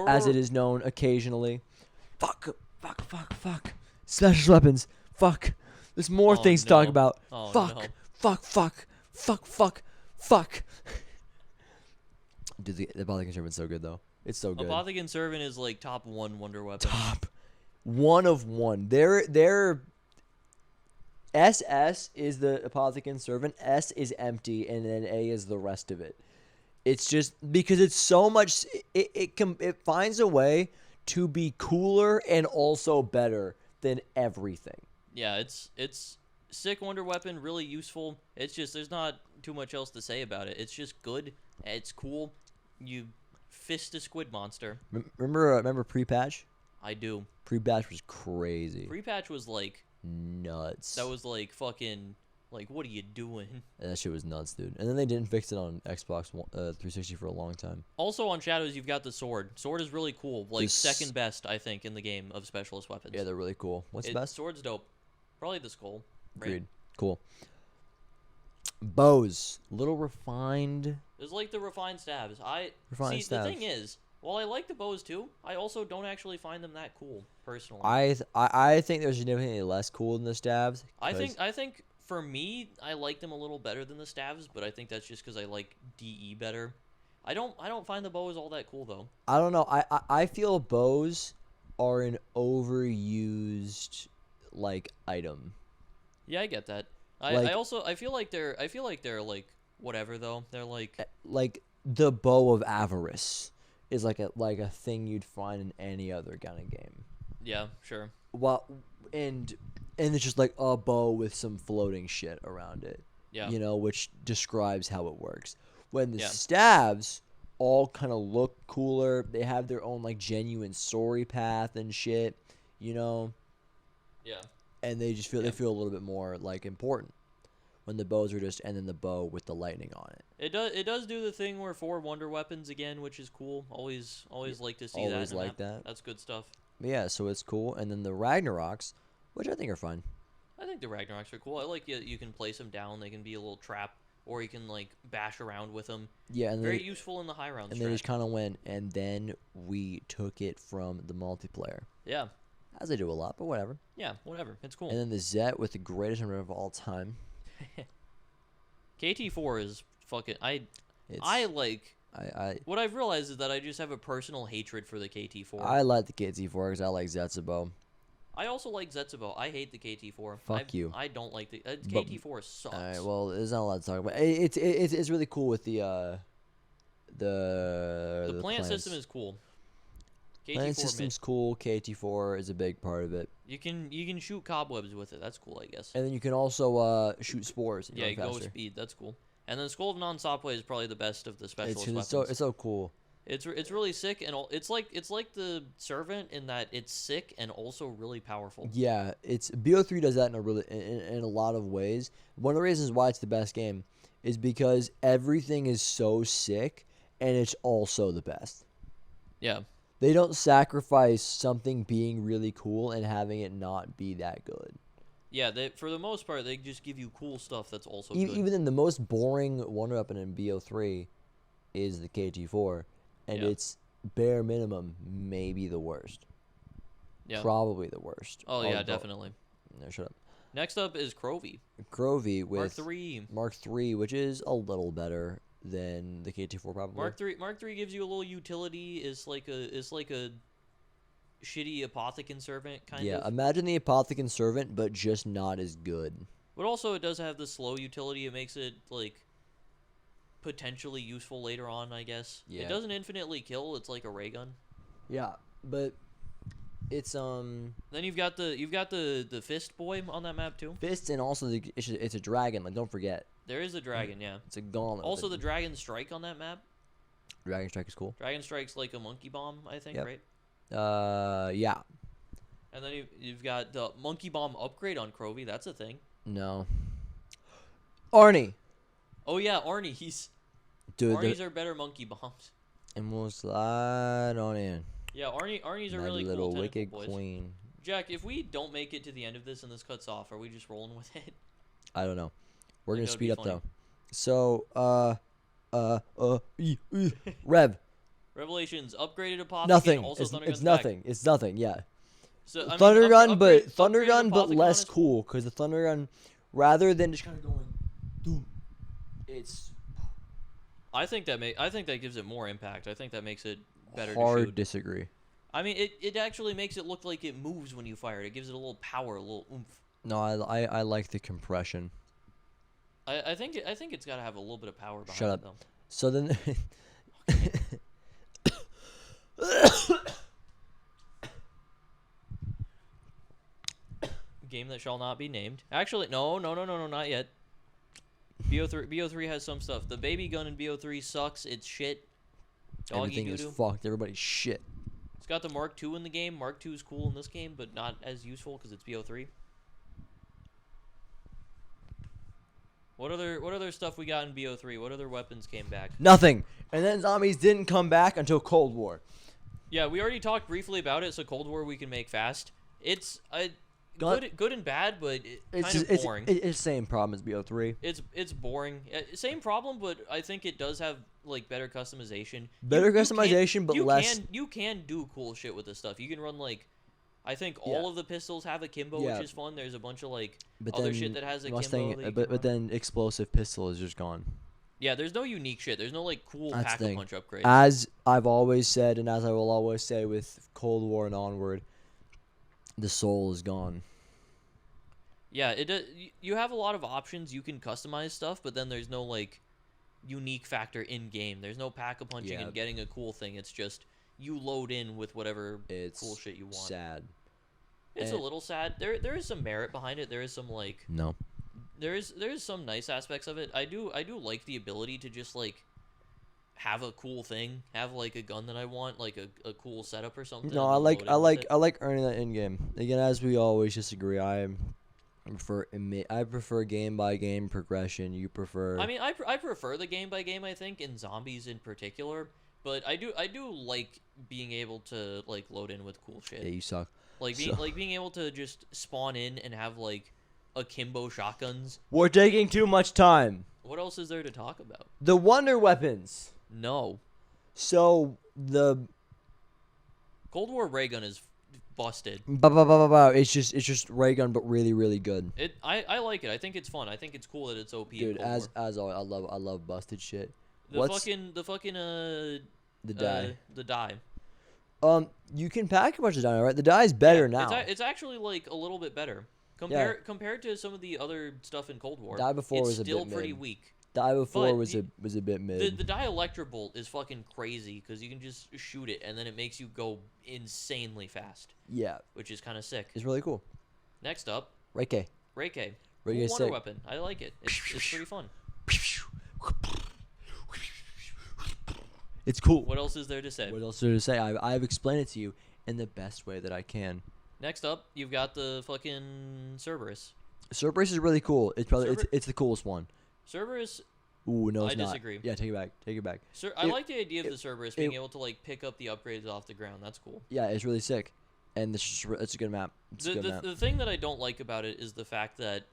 as it is known occasionally. Fuck. Special weapons. Fuck. There's more things to talk about. Fuck. Dude, the Apothecary Servant's so good though. It's so good. Apothecary Servant is like top 1 wonder weapon. Top 1 of 1. They're SS is the Apothecary Servant, S is empty, and then A is the rest of it. It's just because it's so much. It finds a way to be cooler and also better than everything. Yeah, it's sick wonder weapon, really useful. It's just there's not too much else to say about it. It's just good. It's cool. You fist a squid monster. Remember pre-patch? I do. Pre-patch was crazy. Pre-patch was like nuts. that was like fucking like what are you doing? That shit was nuts, dude. And then they didn't fix it on Xbox 360 for a long time. Also on Shadows, you've got the sword. Sword is really cool. Like second best, I think, in the game of specialist weapons. Yeah, they're really cool. What's the best? Sword's dope. Probably the skull. Right? Agreed. Cool. Bows, little refined. It's like the refined stabs. Refined stabs. The thing is, while I like the bows too, I also don't actually find them that cool personally. I think they're significantly less cool than the stabs. I think for me, I like them a little better than the stabs, but I think that's just because I like DE better. I don't find the bows all that cool though. I don't know. I feel bows are an overused like item. Yeah, I get that. I feel like they're like whatever though. They're like the bow of avarice is like a thing you'd find in any other kind of game. Yeah, sure. Well, and it's just like a bow with some floating shit around it. Yeah. You know, which describes how it works. When the stabs all kind of look cooler, they have their own like genuine story path and shit, you know. Yeah. And they just feel they feel a little bit more like important. When the bows are just and then the bow with the lightning on it. It does do the thing where 4 wonder weapons again, which is cool. Always like to see that. Always like that. That's good stuff. Yeah, so it's cool. And then the Ragnaroks, which I think are fun. I think the Ragnaroks are cool. I like you can place them down. They can be a little trap, or you can like bash around with them. Yeah, and very useful in the high round. And they just kind of went, and then we took it from the multiplayer. Yeah. As they do a lot, but whatever. Yeah, whatever. It's cool. And then the Zet with the greatest run of all time. KT4 is fucking. What I've realized is that I just have a personal hatred for the KT4. I like the KT4 because I like Zetsubo. I also like Zetsubo. I hate the KT4. Fuck you. I don't like the KT4 sucks. All right, well, there's not a lot to talk about. It's really cool with the plant system is cool. KT4 plant system's cool. KT4 is a big part of it. You can shoot cobwebs with it. That's cool, I guess. And then you can also shoot spores. And yeah, you go with speed. That's cool. And then Skull of Non-Stopway is probably the best of the specialist weapons. It's so cool. It's really sick, and it's like the Servant in that it's sick and also really powerful. Yeah, it's BO3 does that in a lot of ways. One of the reasons why it's the best game is because everything is so sick and it's also the best. Yeah. They don't sacrifice something being really cool and having it not be that good. Yeah, for the most part, they just give you cool stuff that's also good. Even in the most boring wonder weapon in BO3 is the KT4, and it's bare minimum maybe the worst. Yeah. Probably the worst. Oh, yeah, definitely. No, shut up. Next up is Crovey. Crovey with Mark III, which is a little better than the KT4 probably. Mark III gives you a little utility. It's like a shitty Apothecon Servant kind of. Yeah, imagine the Apothecon Servant, but just not as good. But also, it does have the slow utility. It makes it like potentially useful later on, I guess. Yeah. It doesn't infinitely kill. It's like a ray gun. Yeah, but it's Then you've got the Fist boy on that map too. Fists, and also it's a dragon. Like, don't forget. There is a dragon, yeah. It's a gauntlet. Also, the Dragon Strike on that map. Dragon Strike is cool. Dragon Strike's like a monkey bomb, I think, right? Yeah. And then you've got the monkey bomb upgrade on Crovey. That's a thing. No. Arnie. Oh yeah, Arnie. Arnie's are better monkey bombs. And we'll slide on in. Yeah, Arnie's a really little cool wicked boys. queen. Jack, if we don't make it to the end of this and this cuts off, are we just rolling with it? I don't know. We're gonna speed up though. So, Rev. Revelations upgraded Apothecon. Nothing. It's nothing. It's nothing. Yeah. So Thunder Gun, but less cool because the Thunder Gun, rather than just kind of going, boom, it's. I think that gives it more impact. I think that makes it better. Hard to shoot. Disagree. I mean, it actually makes it look like it moves when you fire it. It gives it a little power, a little oomph. No, I like the compression. I think it's got to have a little bit of power behind Shut up. it, though. So then. Game that shall not be named. Actually, no, not yet. BO3 has some stuff. The baby gun in BO3 sucks. It's shit. Everything is fucked. Everybody's shit. It's got the Mark II in the game. Mark II is cool in this game, but not as useful because it's BO3. What other stuff we got in BO3? What other weapons came back? Nothing. And then zombies didn't come back until Cold War. Yeah, we already talked briefly about it, so Cold War we can make fast. It's good and bad, but kind of boring. It's the same problem as BO3. It's boring. Same problem, but I think it does have like better customization. Better customization, but less. You can do cool shit with this stuff. You can run like, I think all of the pistols have akimbo, which is fun. There's a bunch of like other shit that has akimbo. But then explosive pistol is just gone. Yeah, there's no unique shit. There's no like cool pack-a-punch upgrades. As I've always said, and as I will always say with Cold War and onward, the soul is gone. Yeah, you have a lot of options. You can customize stuff, but then there's no like unique factor in game. There's no pack-a-punching and getting a cool thing. It's just you load in with whatever cool shit you want. Sad. It's a little sad. There is some merit behind it. There is some like there is some nice aspects of it. I do like the ability to just like have a cool thing, have like a gun that I want, like a cool setup or something. No, I like earning that in game. Again, as we always disagree, I prefer game by game progression. You prefer. I mean, I prefer the game by game. I think in zombies in particular, but I do like being able to like load in with cool shit. Yeah, you suck. Like being able to just spawn in and have like akimbo shotguns. We're taking too much time. What else is there to talk about? The wonder weapons. No. So the Cold War ray gun is busted. It's just ray gun, but really, really good. I like it. I think it's fun. I think it's cool that it's OP. Dude, as always, I love busted shit. The dye. You can pack a bunch of dye, right? The dye's better now. It's actually like a little bit better compared to some of the other stuff in Cold War. Dye before was still pretty weak. Dye before was a bit mid. The dye electro bolt is fucking crazy because you can just shoot it and then it makes you go insanely fast. Yeah, which is kind of sick. It's really cool. Next up, Ray K. Cool wonder weapon. I like it. It's pretty fun. It's cool. What else is there to say? I've explained it to you in the best way that I can. Next up, you've got the fucking Cerberus. Cerberus is really cool. It's probably it's the coolest one. Cerberus. Ooh, no, it's not. I disagree. Yeah, take it back. I like the idea of the Cerberus being able to like pick up the upgrades off the ground. That's cool. Yeah, it's really sick, and it's a good map. The thing that I don't like about it is the fact that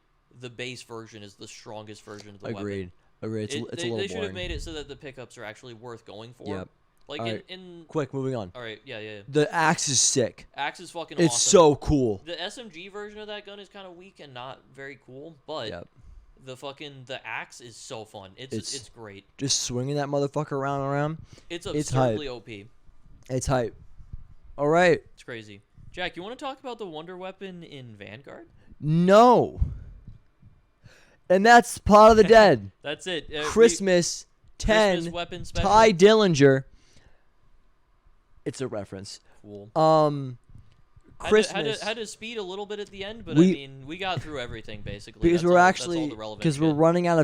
the base version is the strongest version of the weapon. Agreed. It's a little boring. They should have made it so that the pickups are actually worth going for. Yep. Like right. in quick, moving on. All right, yeah. The axe is sick. Axe is fucking It's awesome. so cool. The SMG version of that gun is kind of weak and not very cool, but the axe is so fun. It's great. Just swinging that motherfucker around. It's absurdly OP. It's hype. All right. It's crazy. Jack, you want to talk about the wonder weapon in Vanguard? No. And that's Pot of the Dead. That's it. Christmas 10. Christmas weapon special. Ty Dillinger. It's a reference. Cool. Christmas. Had to speed a little bit at the end, but I mean, we got through everything basically. Because we're running out of